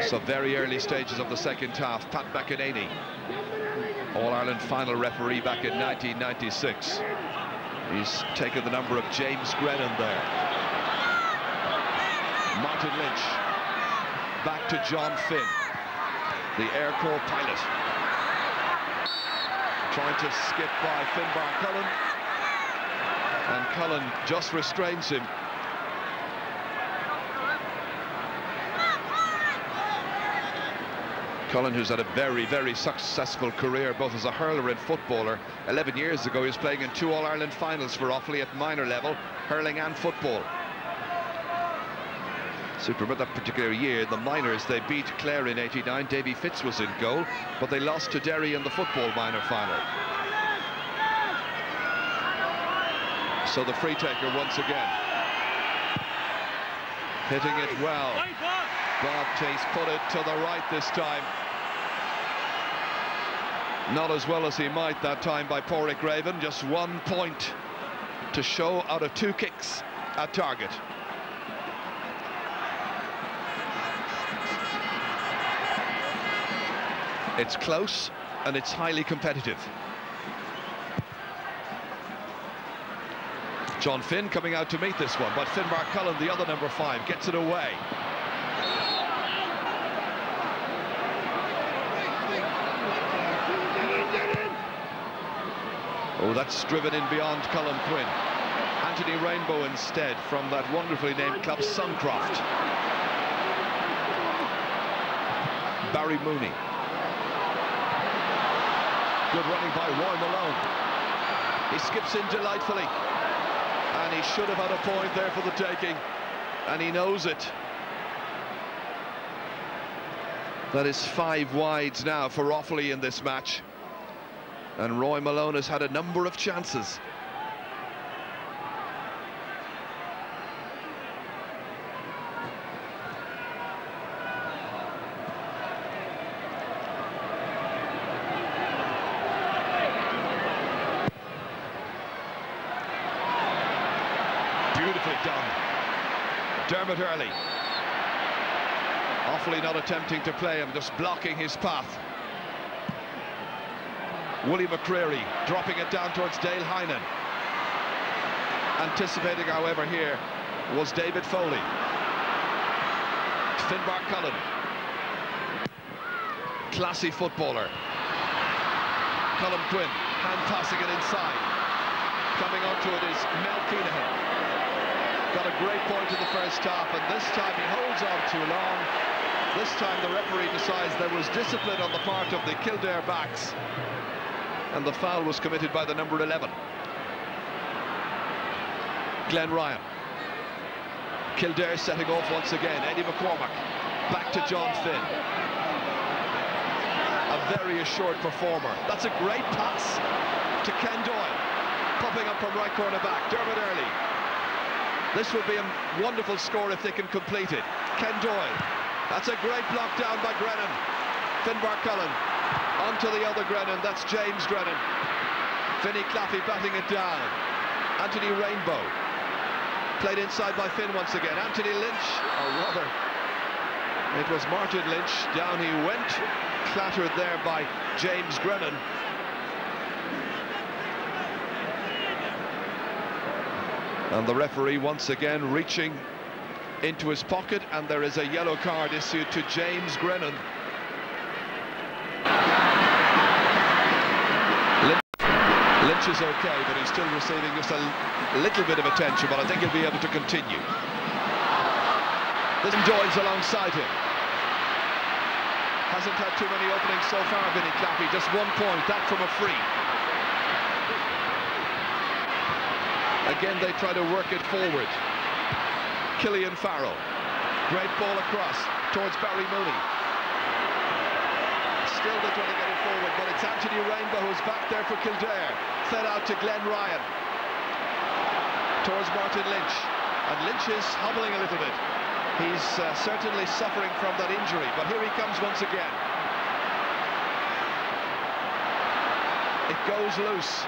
So very early stages of the second half. Pat McEnany, All-Ireland final referee back in 1996. He's taken the number of James Grennan there. Martin Lynch, back to John Finn, the Air Corps pilot. Trying to skip by Finbar Cullen, and Cullen just restrains him. Cullen, who's had a very, very successful career both as a hurler and footballer. 11 years ago he was playing in 2 All-Ireland finals for Offaly at minor level, hurling and football. Super, but that particular year, the minors, they beat Clare in '89. Davy Fitz was in goal, but they lost to Derry in the football minor final. So the free taker once again, hitting it well, but he's put it to the right this time. Not as well as he might that time by Pádraig Raven. Just 1 point to show out of 2 kicks at target. It's close and it's highly competitive. John Finn coming out to meet this one, but Finbar Cullen, the other number 5, gets it away. Oh, that's driven in beyond Cullen Quinn. Anthony Rainbow instead from that wonderfully named club Suncroft. Barry Mooney. Good running by Roy Malone. He skips in delightfully, and he should have had a point there for the taking, and he knows it. That is 5 wides now for Offaly in this match, and Roy Malone has had a number of chances. Beautifully done. Dermot Early. Offaly not attempting to play him, just blocking his path. Willie McCreary dropping it down towards Dale Hynan. Anticipating, however, here was David Foley. Finbar Cullen. Classy footballer. Cullen Quinn, hand passing it inside. Coming onto it is Mel Keenahan. Got a great point in the first half, and this time he holds on too long. This time the referee decides there was discipline on the part of the Kildare backs, and the foul was committed by the number 11. Glenn Ryan. Kildare setting off once again. Eddie McCormack. Back to John Finn. A very assured performer. That's a great pass to Ken Doyle. Popping up from right corner back. Dermot Earley. This would be a wonderful score if they can complete it. Ken Doyle. That's a great block down by Grennan. Finbar Cullen. Onto the other Grennan. That's James Grennan. Vinnie Claffey batting it down. Anthony Rainbow. Played inside by Finn once again. Anthony Lynch, or rather, it was Martin Lynch. Down he went, clattered there by James Grennan. And the referee once again reaching into his pocket, and there is a yellow card issued to James Grennan. Lynch is okay, but he's still receiving just a little bit of attention, but I think he'll be able to continue. This Doyle's alongside him. Hasn't had too many openings so far, Vinnie Claffey. Just 1 point, that from a free. Again, they try to work it forward. Killian Farrell. Great ball across towards Barry Mooney. Still they're trying to get it forward, but it's Anthony Rainbow who's back there for Kildare. Fed out to Glenn Ryan. Towards Martin Lynch. And Lynch is hobbling a little bit. He's certainly suffering from that injury, but here he comes once again. It goes loose.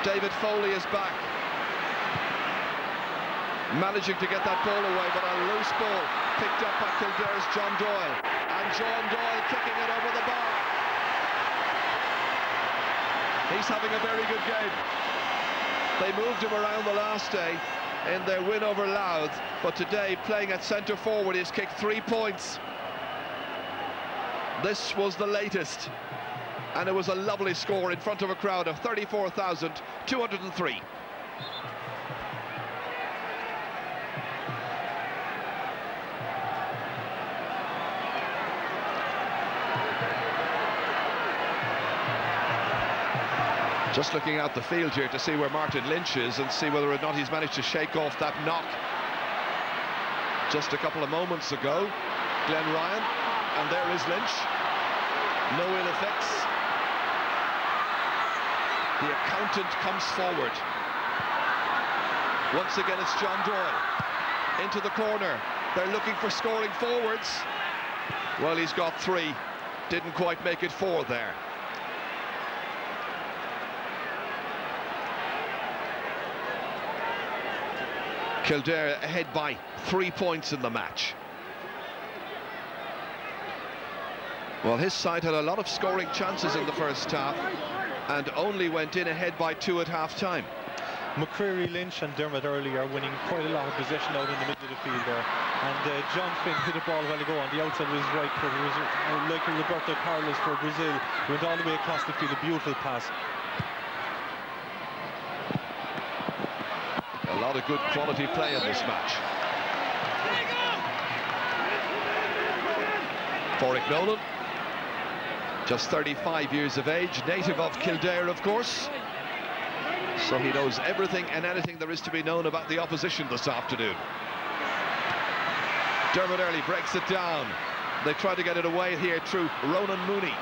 David Foley is back. Managing to get that ball away, but a loose ball picked up by Kildare's John Doyle. And John Doyle kicking it over the bar. He's having a very good game. They moved him around the last day in their win over Louth, but today, playing at centre forward, he's kicked 3 points. This was the latest, and it was a lovely score in front of a crowd of 34,203. Just looking out the field here to see where Martin Lynch is and see whether or not he's managed to shake off that knock just a couple of moments ago. Glenn Ryan, and there is Lynch. No ill effects. The accountant comes forward. Once again, it's John Doyle. Into the corner. They're looking for scoring forwards. Well, he's got 3. Didn't quite make it 4 there. Kildare ahead by 3 points in the match. Well, his side had a lot of scoring chances in the first half and only went in ahead by 2 at half-time. McCreary, Lynch and Dermot Earley are winning quite a lot of possession out in the middle of the field there. And John Finn hit a ball a while ago on the outside of his right foot. It was like Roberto Carlos for Brazil. He went all the way across the field, a beautiful pass. A lot of good quality play in this match. Pauric Nolan, just 35 years of age, native of Kildare, of course. So he knows everything and anything there is to be known about the opposition this afternoon. Dermot Earley breaks it down. They try to get it away here through Ronan Mooney.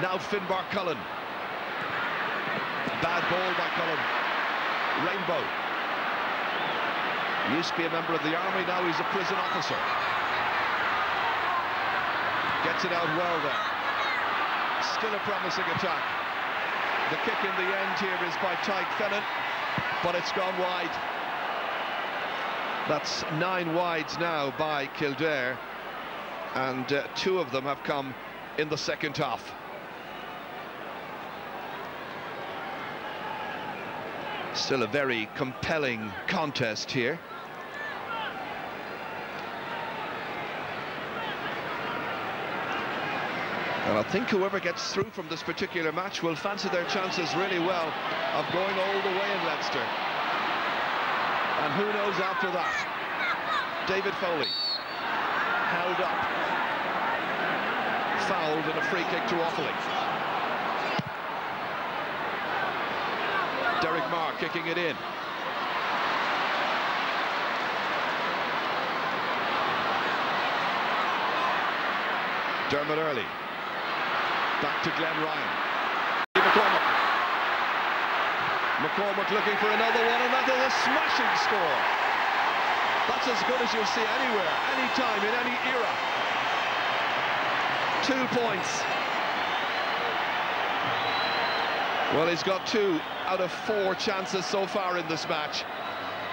Now Finbar Cullen. Bad ball by Cullen. Rainbow. He used to be a member of the army, now he's a prison officer. Gets it out well there. Still a promising attack. The kick in the end here is by Tyke Fennan, but it's gone wide. That's 9 wides now by Kildare, and 2 of them have come in the second half. Still a very compelling contest here. And I think whoever gets through from this particular match will fancy their chances really well of going all the way in Leinster. And who knows after that? David Foley, held up, fouled, and a free kick to Offaly. Derek Marr kicking it in. Dermot Early. Back to Glenn Ryan. McCormack looking for another one, and that is a smashing score. That's as good as you'll see anywhere, any time, in any era. 2 points. Well, he's got 2 out of 4 chances so far in this match,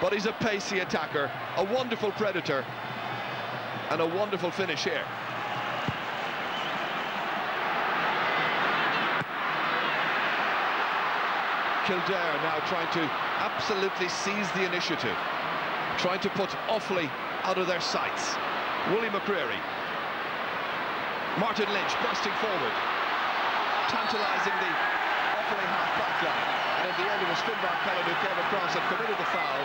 but he's a pacey attacker, a wonderful predator, and a wonderful finish here. Kildare now trying to absolutely seize the initiative, trying to put Offaly out of their sights. Willie McCreary. Martin Lynch bursting forward, tantalising the Offaly half-back line. And in the end it was Finbar Cullen who came across and committed the foul.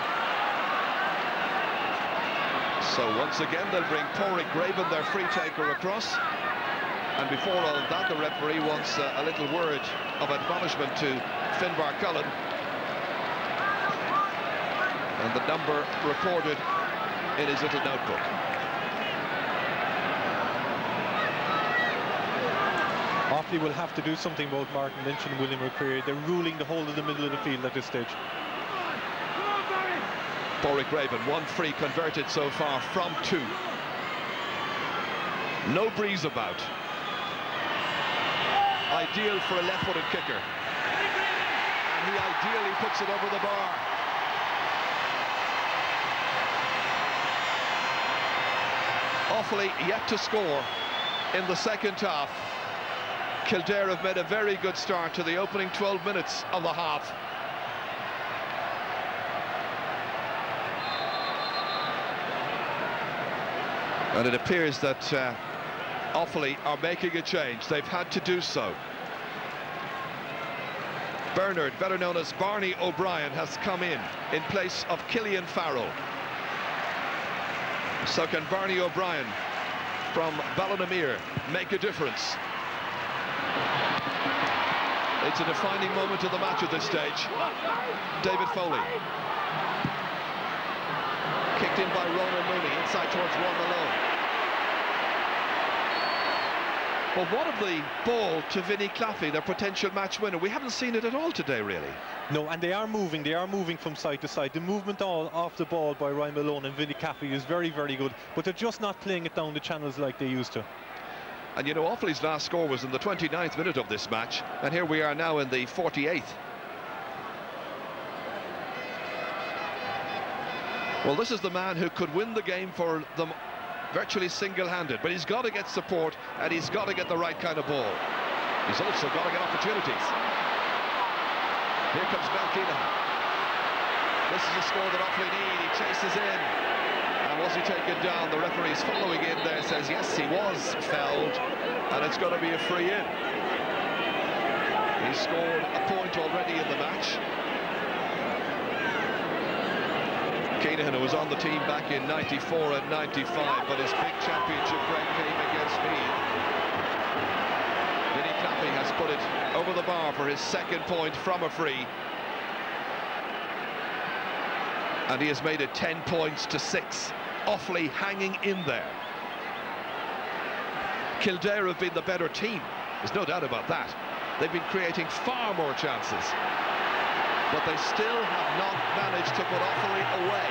So once again they'll bring Pádraig Graven, their free taker, across. And before all of that, the referee wants a little word of admonishment to Finbar Cullen. And the number recorded in his little notebook. Offaly will have to do something about Martin Lynch and William McCreary. They're ruling the whole of the middle of the field at this stage. Pádraig Graven, 1 free converted so far from 2. No breeze about. Ideal for a left-footed kicker. And he ideally puts it over the bar. Offaly yet to score in the second half. Kildare have made a very good start to the opening 12 minutes of the half. And it appears that Offaly are making a change. They've had to do so. Bernard, better known as Barney O'Brien, has come in place of Killian Farrell. So can Barney O'Brien from Ballinamuir make a difference? It's a defining moment of the match at this stage. David Foley. Kicked in by Ronan Mooney, inside towards Ron Malone. Well, what of the ball to Vinnie Claffey, their potential match winner? We haven't seen it at all today, really. No, and they are moving from side to side. The movement all off the ball by Ryan Malone and Vinnie Claffey is very, very good, but they're just not playing it down the channels like they used to. And you know, Offaly's last score was in the 29th minute of this match, and here we are now in the 48th. Well, this is the man who could win the game for them virtually single-handed, but he's got to get support and he's got to get the right kind of ball. He's also got to get opportunities. Here comes Mel Keenahan. This is a score that Offaly need. He chases in. And was he taken down? The referee's following in there, says yes, he was fouled, and it's got to be a free in. He scored a point already in the match. Keenahan, who was on the team back in '94 and '95, but his big championship break came against Meath. Vinnie Claffey has put it over the bar for his second point from a free. And he has made it 10 points to 6. Offaly hanging in there. Kildare have been the better team, there's no doubt about that. They've been creating far more chances, but they still have not managed to put Offaly away.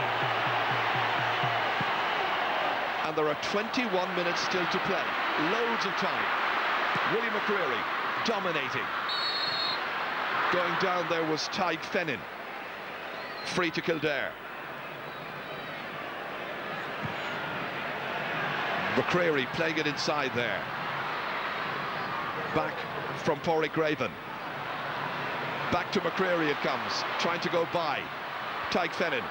And there are 21 minutes still to play. Loads of time. Willie McCreary dominating. Going down there was Tadhg Fennin. Free to Kildare. McCreary playing it inside there. Back from Pádraig Graven. Back to McCreary it comes, trying to go by. Tadhg Fennin.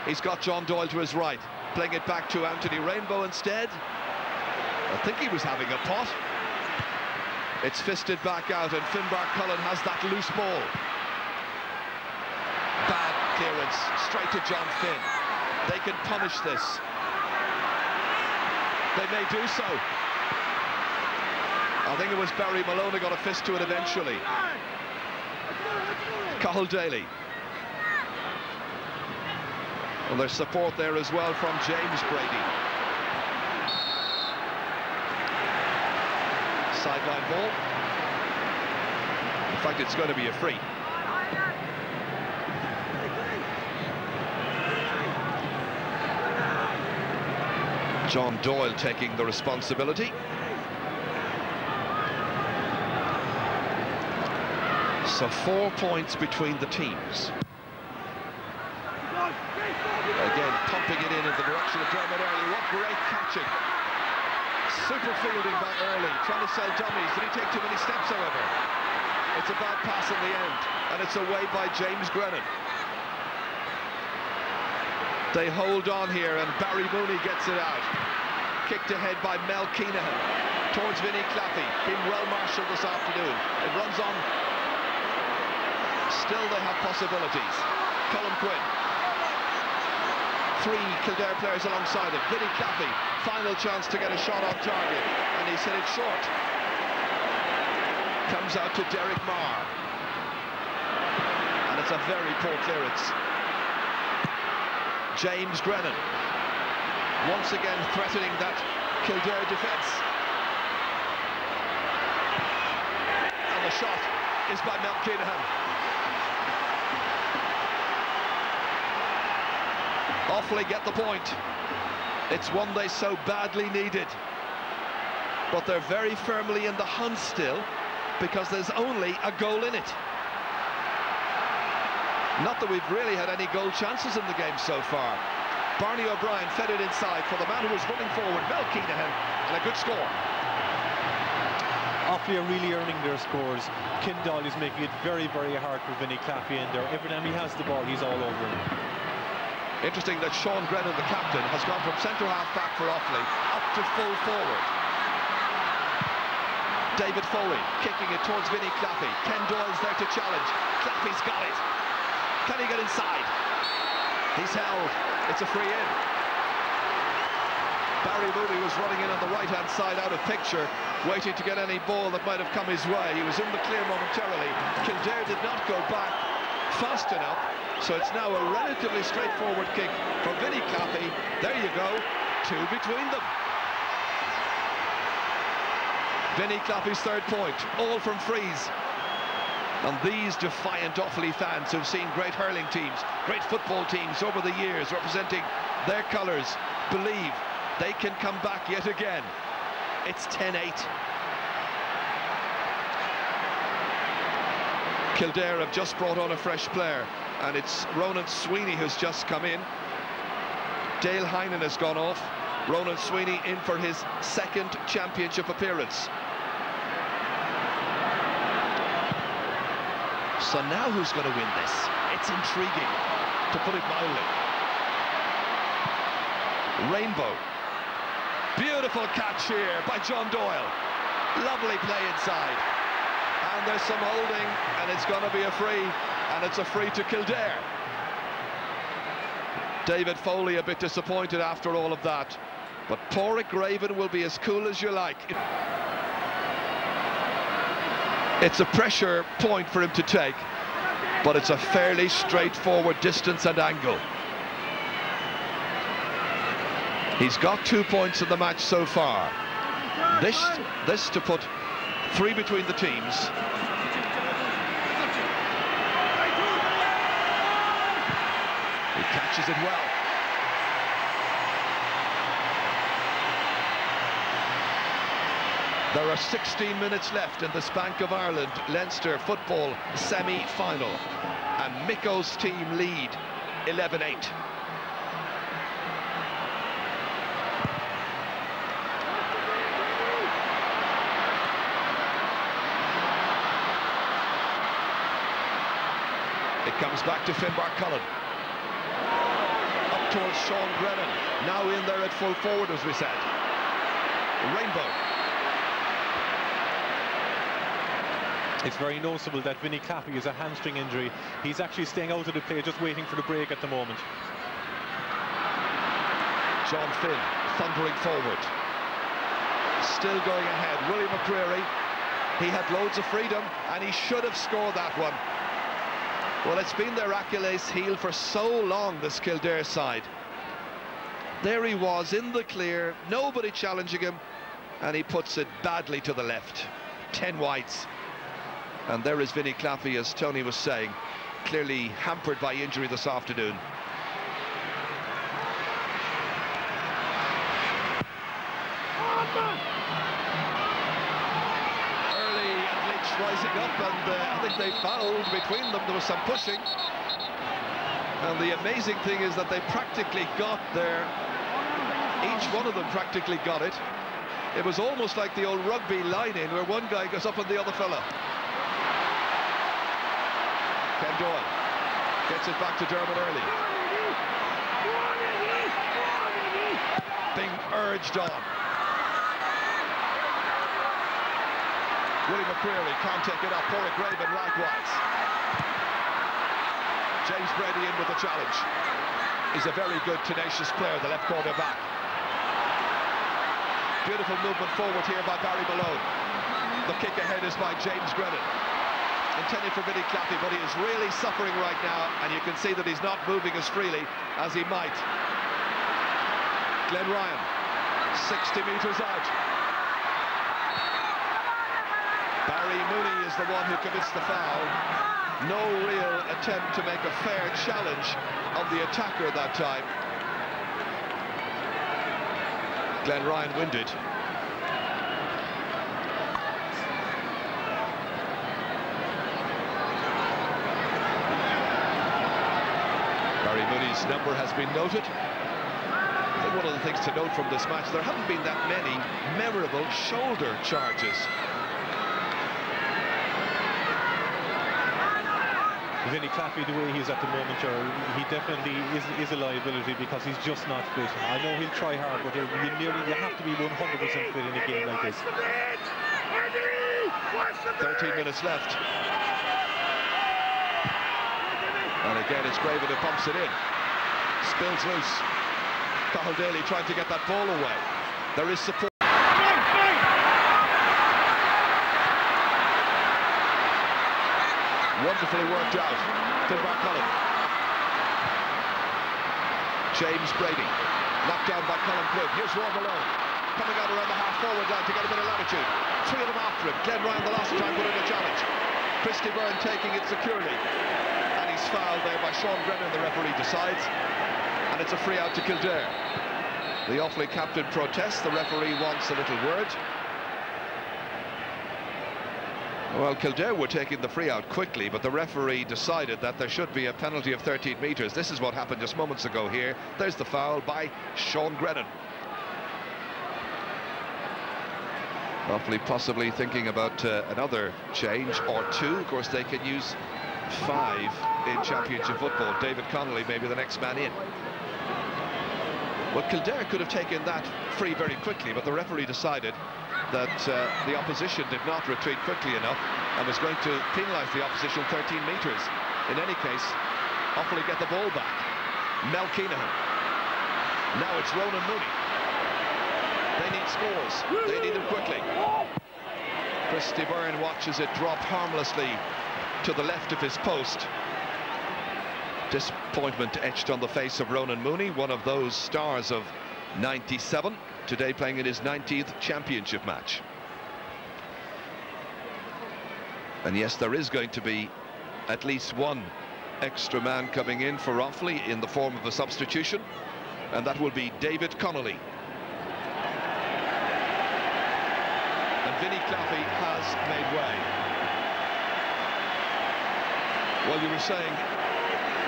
He's got John Doyle to his right. Playing it back to Anthony Rainbow instead. I think he was having a pot. It's fisted back out, and Finbar Cullen has that loose ball. Bad clearance, straight to John Finn. They can punish this. They may do so. I think it was Barry Malone who got a fist to it eventually. Cathal Daly. And there's support there as well from James Brady. Sideline ball. In fact, it's going to be a free. John Doyle taking the responsibility. So 4 points between the teams. Again, pumping it in the direction of Dermot Early. What great catching. Super fielding by Early, trying to sell dummies. Did he take too many steps, however? It's a bad pass in the end, and it's away by James Grennan. They hold on here, and Barry Mooney gets it out. Kicked ahead by Mel Keenahan towards Vinnie Claffey. Been well marshalled this afternoon. It runs on. Still they have possibilities. Colin Quinn. 3 Kildare players alongside him. Vinnie Claffey, final chance to get a shot on target, and he's hit it short. Comes out to Derek Marr. And it's a very poor clearance. James Grennan, once again threatening that Kildare defence. And the shot is by Mel Keenahan. Offaly get the point. It's one they so badly needed. But they're very firmly in the hunt still, because there's only a goal in it. Not that we've really had any goal chances in the game so far. Barney O'Brien fed it inside for the man who was running forward, Mel Keenahan, and a good score. Offaly are really earning their scores. Kildare is making it very, very hard for Vinnie Claffey in there. Every time he has the ball, he's all over him. Interesting that Sean Grennan, the captain, has gone from centre-half back for Offaly up to full forward. David Foley kicking it towards Vinnie Claffey. Ken Doyle's there to challenge. Claffey's got it. Can he get inside? He's held. It's a free in. Barry Mooney was running in on the right-hand side out of picture, waiting to get any ball that might have come his way. He was in the clear momentarily. Kildare did not go back fast enough, so it's now a relatively straightforward kick from Vinnie Claffey. There you go, 2 between them. Vinnie Claffey's 3rd point, all from frees. And these defiant Offaly fans who've seen great hurling teams, great football teams over the years representing their colours, believe they can come back yet again. It's 10-8. Kildare have just brought on a fresh player, and it's Ronan Sweeney who's just come in. Dale Heinen has gone off. Ronan Sweeney in for his 2nd championship appearance. So now who's going to win this? It's intriguing, to put it mildly. Rainbow. Beautiful catch here by John Doyle. Lovely play inside. And there's some holding, and it's going to be a free, and it's a free to Kildare. David Foley a bit disappointed after all of that, but Pádraig Graven will be as cool as you like. It's a pressure point for him to take, but it's a fairly straightforward distance and angle. He's got 2 points in the match so far. This to put 3 between the teams. He catches it well. There are 16 minutes left in this Bank of Ireland Leinster football semi-final, and Micko's team lead 11-8. It comes back to Finbar Cullen. Up towards Sean Grennan, now in there at full forward, as we said. Rainbow. It's very noticeable that Vinnie Claffey is a hamstring injury. He's actually staying out of the play, just waiting for the break at the moment. John Finn thundering forward. Still going ahead. William McCreary. He had loads of freedom, and he should have scored that one. Well, it's been their Achilles heel for so long, this Kildare side. There he was in the clear, nobody challenging him, and he puts it badly to the left. 10 wides. And there is Vinnie Claffey, as Tony was saying, clearly hampered by injury this afternoon. Early and Leach rising up, and I think they fouled between them. There was some pushing. And the amazing thing is that they practically got there. Each one of them practically got it. It was almost like the old rugby line-in, where one guy goes up on the other fella. Ken Doyle gets it back to Dermot Early. Being urged on. Willie McCreary can't take it up. Porrick Raven likewise. James Brady in with the challenge. He's a very good, tenacious player, the left corner back. Beautiful movement forward here by Barry Malone. The kick ahead is by James Grennan. Intended for Vinnie Claffey, but he is really suffering right now, and you can see that he's not moving as freely as he might. Glenn Ryan, 60 metres out. Barry Mooney is the one who commits the foul. No real attempt to make a fair challenge on the attacker that time. Glenn Ryan winded. Barry Mooney's number has been noted. I think one of the things to note from this match, there haven't been that many memorable shoulder charges. Vinnie Claffey, the way he's at the moment, he definitely is a liability, because he's just not fit. I know he'll try hard, but you have to be 100% fit in a game like this. 13 minutes left. And again, it's Craven who pumps it in. Spills loose. Cathal Daly trying to get that ball away. There is support. Wonderfully worked out. Finbar Cullen. James Brady. Knocked down by Colin Quinn. Here's Roy Malone. Coming out around the half-forward line to get a bit of latitude. Three of them after him. Glenn Ryan the last time put in a challenge. Christy Byrne taking it securely. And he's fouled there by Sean Brennan, the referee decides. And it's a free out to Kildare. The Offaly captain protests. The referee wants a little word. Well, Kildare were taking the free out quickly, but the referee decided that there should be a penalty of 13 metres. This is what happened just moments ago here. There's the foul by Sean Grennan. Offaly possibly thinking about another change or two. Of course, they can use 5 in championship football. David Connolly may be the next man in. Well, Kildare could have taken that free very quickly, but the referee decided that the opposition did not retreat quickly enough and was going to penalise the opposition 13 metres. In any case, Offaly get the ball back. Mel Keenahan. Now it's Ronan Mooney. They need scores. They need them quickly. Christy Byrne watches it drop harmlessly to the left of his post. Disappointment etched on the face of Ronan Mooney, one of those stars of '97, today playing in his 19th championship match. And yes, there is going to be at least one extra man coming in for Offaly in the form of a substitution, and that will be David Connolly. And Vinnie Claffey has made way. Well, you were saying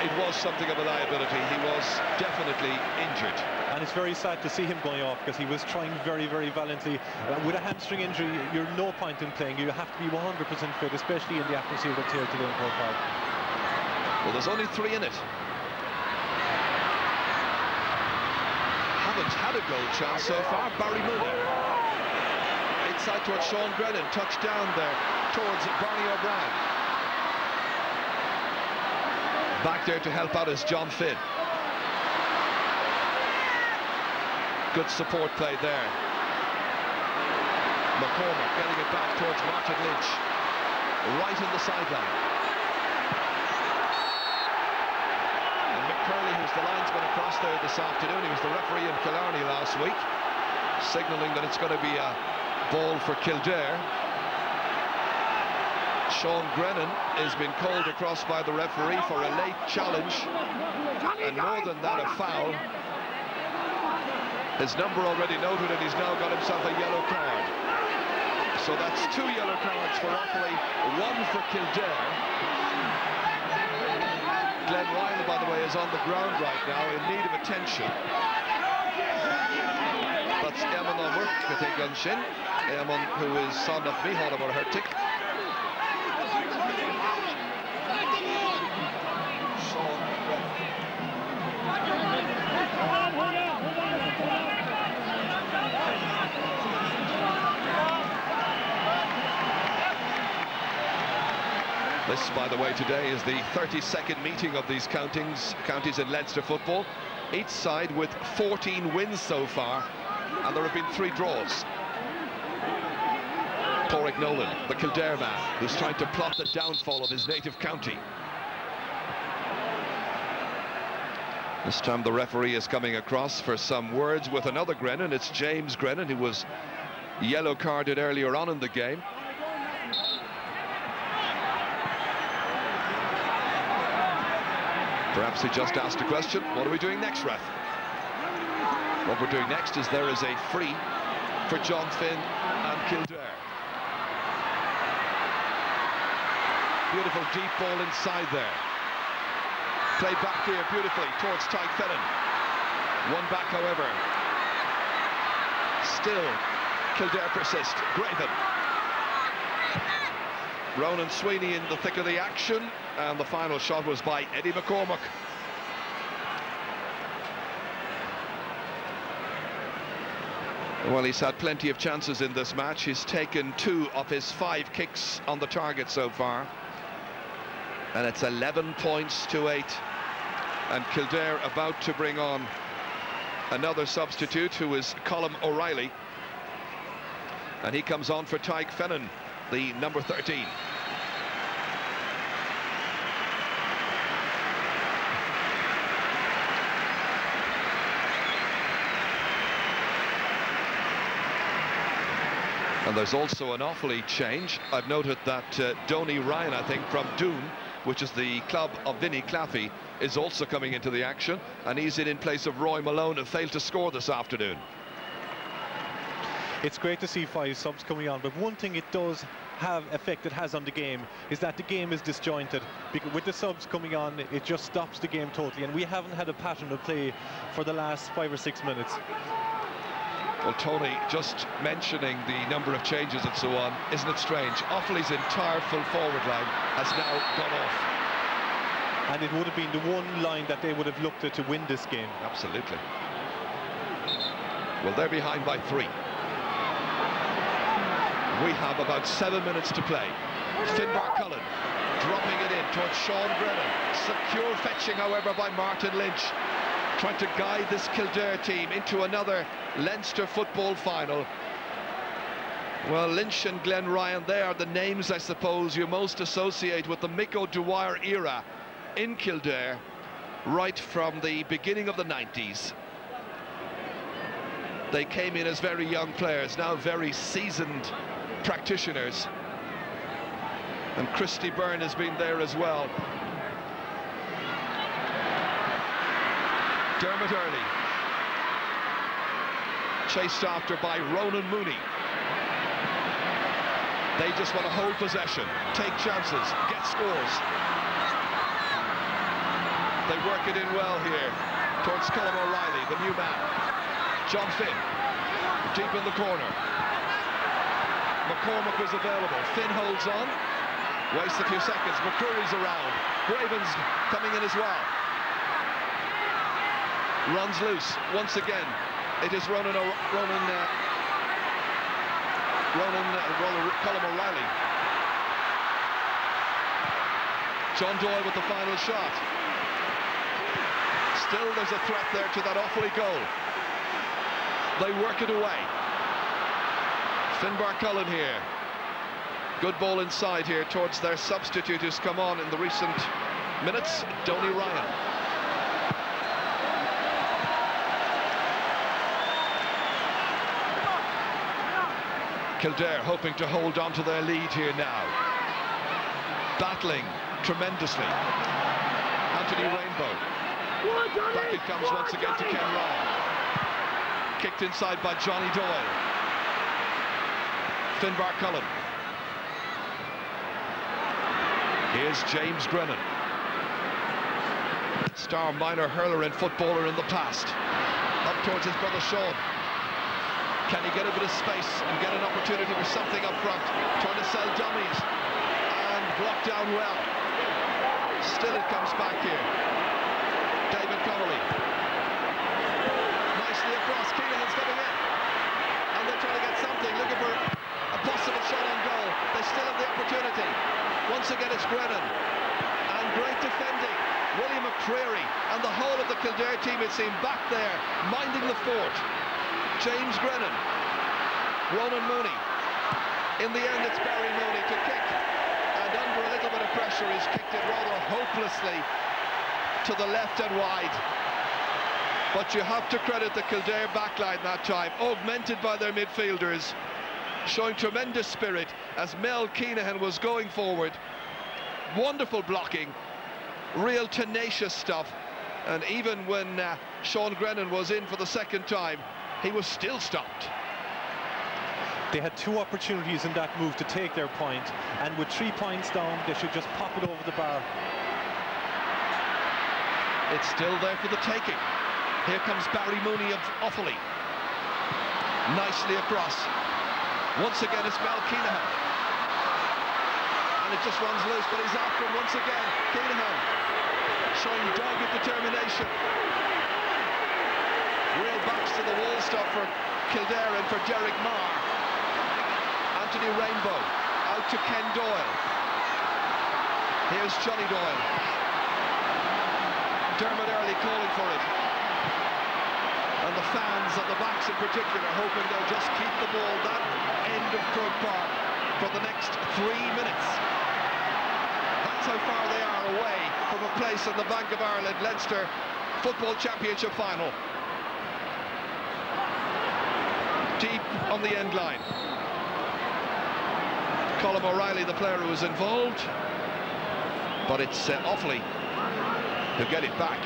it was something of a liability. He was definitely injured. And it's very sad to see him going off, because he was trying very, very valiantly. With a hamstring injury, you're no point in playing. You have to be 100% fit, especially in the atmosphere that's here today in Croke Park. Well, there's only 3 in it. Haven't had a goal chance so far. Barry Mooney. Inside towards Sean Grennan. Touchdown there towards Barney O'Brien. Back there to help out is John Finn. Good support play there. McCormack getting it back towards Martin Lynch. Right in the sideline. And McCurley, who's the linesman across there this afternoon, he was the referee in Killarney last week, signalling that it's going to be a ball for Kildare. Sean Grennan has been called across by the referee for a late challenge, and more than that, a foul. His number already noted, and he's now got himself a yellow card. So that's 2 yellow cards for Offaly, 1 for Kildare. Glenn Ryan, by the way, is on the ground right now in need of attention. That's Eamon O'Murk, I think, on Shin. Eamon, who is son of Mihal O'Murk Hertic. This, by the way, today is the 32nd meeting of these counties in Leinster football. Each side with 14 wins so far, and there have been 3 draws. Pádraig Nolan, the Kildare man, who's trying to plot the downfall of his native county. This time the referee is coming across for some words with another Grennan. It's James Grennan, who was yellow carded earlier on in the game. Perhaps he just asked a question. What are we doing next, ref? What we're doing next is there is a free for John Finn and Kildare. Beautiful deep ball inside there. Played back here beautifully towards Tyke Fennan. One back, however. Still, Kildare persist. Graven. Ronan Sweeney in the thick of the action, and the final shot was by Eddie McCormack. Well, he's had plenty of chances in this match. He's taken 2 of his 5 kicks on the target so far. And it's 11 points to 8. And Kildare about to bring on another substitute, who is Colm O'Reilly. And he comes on for Tyke Fennan, the number 13. And there's also an Offaly change. I've noted that Donny Ryan, I think, from Doon, which is the club of Vinnie Claffey, is also coming into the action, and he's in place of Roy Malone, who failed to score this afternoon. It's great to see 5 subs coming on, but one thing it does have effect it has on the game is that the game is disjointed. Because with the subs coming on, it just stops the game totally, and we haven't had a pattern of play for the last 5 or 6 minutes. Well, Tony, just mentioning the number of changes and so on, isn't it strange? Offaly's entire full forward line has now gone off. And it would have been the one line that they would have looked at to win this game. Absolutely. Well, they're behind by 3. We have about 7 minutes to play. Finbar Cullen dropping it in towards Sean Brennan. Secure fetching, however, by Martin Lynch. Trying to guide this Kildare team into another Leinster football final. Well, Lynch and Glenn Ryan, they are the names, I suppose, you most associate with the Mick O'Dwyer era in Kildare, right from the beginning of the 90s. They came in as very young players, now very seasoned practitioners. And Christy Byrne has been there as well. Dermot Early, chased after by Ronan Mooney. They just want to hold possession, take chances, get scores. They work it in well here towards Colm O'Reilly, the new man. John Finn, deep in the corner. McCormack was available. Finn holds on, wastes a few seconds. McCrory's around. Graven's coming in as well. Runs loose once again. It is Colm O'Reilly. Sean Doyle with the final shot. Still there's a threat there to that Offaly goal. They work it away. Finbar Cullen here. Good ball inside here towards their substitute who's come on in the recent minutes, Donny Ryan. Kildare hoping to hold on to their lead here now. Battling tremendously. Anthony Rainbow. Back it comes once again to Ken Ryan. Kicked inside by Johnny Doyle. Finbar Cullen. Here's James Grennan. Star minor hurler and footballer in the past. Up towards his brother Sean. Can he get a bit of space and get an opportunity for something up front? Trying to sell dummies. And blocked down well. Still it comes back here. David Connolly. Nicely across. Keelan's coming in. And they're trying to get something. Looking for a possible shot on goal. They still have the opportunity. Once again it's Grennan. And great defending. William McCreary and the whole of the Kildare team, it seemed, back there, minding the fort. James Grennan. Ronan Mooney. In the end it's Barry Mooney to kick. And under a little bit of pressure he's kicked it rather hopelessly to the left and wide. But you have to credit the Kildare backline that time, augmented by their midfielders, showing tremendous spirit as Mel Keenahan was going forward. Wonderful blocking, real tenacious stuff, and even when Sean Grennan was in for the second time, he was still stopped. They had two opportunities in that move to take their point, and with 3 points down they should just pop it over the bar. It's still there for the taking. Here comes Barry Mooney of Offaly. Nicely across. Once again it's Mel Keenahan. And it just runs loose, but he's after him once again. Keenahan showing dogged determination. Real backs to the wall stuff for Kildare and for Derek Marr. Anthony Rainbow out to Ken Doyle. Here's Johnny Doyle. Dermot Early calling for it. And the fans at the backs in particular hoping they'll just keep the ball that end of Croke Park for the next 3 minutes. That's how far they are away from a place in the Bank of Ireland Leinster Football Championship final. Deep on the end line. Colm O'Reilly, the player who was involved, but it's Offaly who get it back.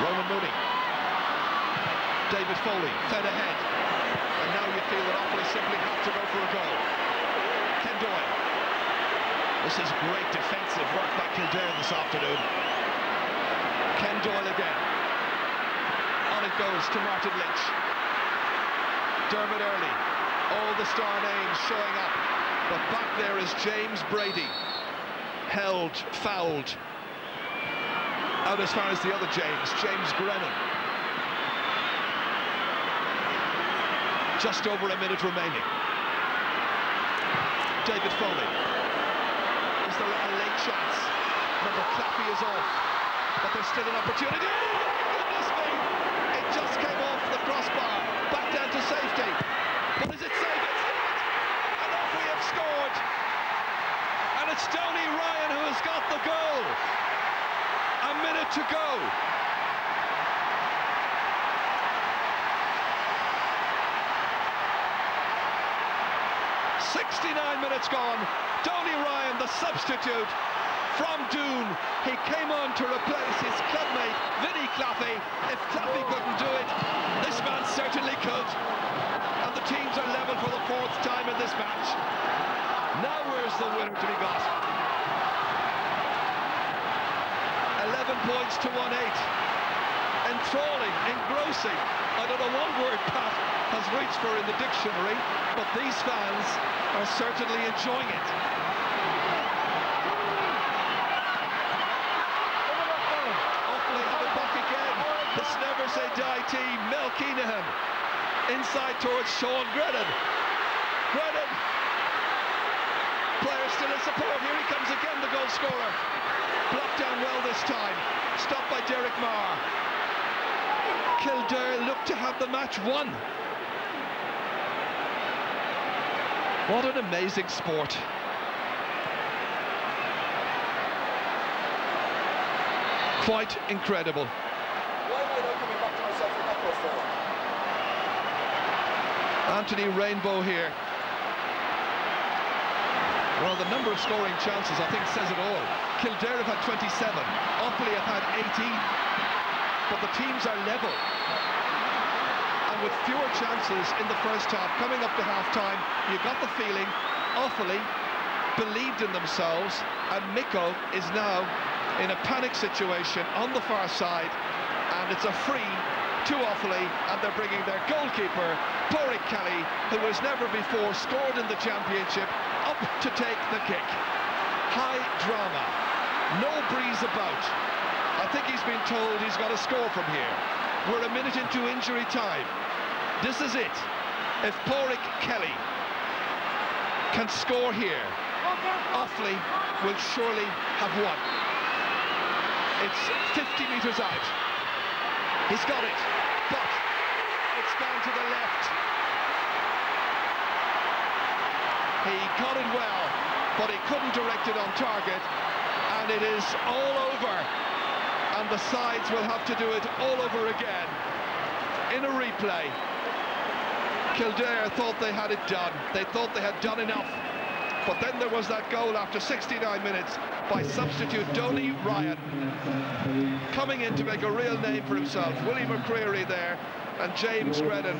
Ronan Mooney. David Foley fed ahead, and now you feel that Offaly simply have to go for a goal. Ken Doyle. This is great defensive work by Kildare this afternoon. Ken Doyle again. On it goes to Martin Lynch. Dermot Early. All the star names showing up. But back there is James Brady. Held, fouled. Out as far as the other James Grennan. Just over a minute remaining. David Foley. Is there a late chance? Remember, Claffey is off, but there's still an opportunity. Oh, goodness me! It just came off the crossbar, back down to safety. But is it safe? It's not! And off we have scored! And it's Donny Ryan who has got the goal. A minute to go. Minutes gone. Donny Ryan, the substitute from Doon. He came on to replace his clubmate Vinnie Claffey. If Claffey couldn't do it, this man certainly could. And the teams are level for the 4th time in this match. Now where's the winner to be got? 11 points to 1-8. Enthralling, engrossing. I don't know what word Pat has reached for in the dictionary, but these fans are certainly enjoying it. Offaly have it back again. This never say die team. Mel Keenahan inside towards Sean Grennan. Grennan, player still in support. Here he comes again, the goal scorer. Blocked down well this time. Stopped by Derek Marr. Kildare look to have the match won. What an amazing sport. Quite incredible. Anthony Rainbow here. Well, the number of scoring chances, I think, says it all. Kildare have had 27, Offaly have had 18, but the teams are level. And with fewer chances in the first half, coming up to half-time, you got the feeling Offaly believed in themselves, and Micko is now in a panic situation on the far side, and it's a free to Offaly, and they're bringing their goalkeeper, Pádraig Kelly, who has never before scored in the championship, up to take the kick. High drama, no breeze about. I think he's been told he's got to score from here. We're a minute into injury time. This is it. If Pádraig Kelly can score here, Offaly will surely have won. It's 50 metres out. He's got it, but it's gone to the left. He got it well, but he couldn't direct it on target, and it is all over. And the sides will have to do it all over again. In a replay, Kildare thought they had it done. They thought they had done enough. But then there was that goal after 69 minutes by substitute Donny Ryan, coming in to make a real name for himself. Willie McCreary there, and James Grennan.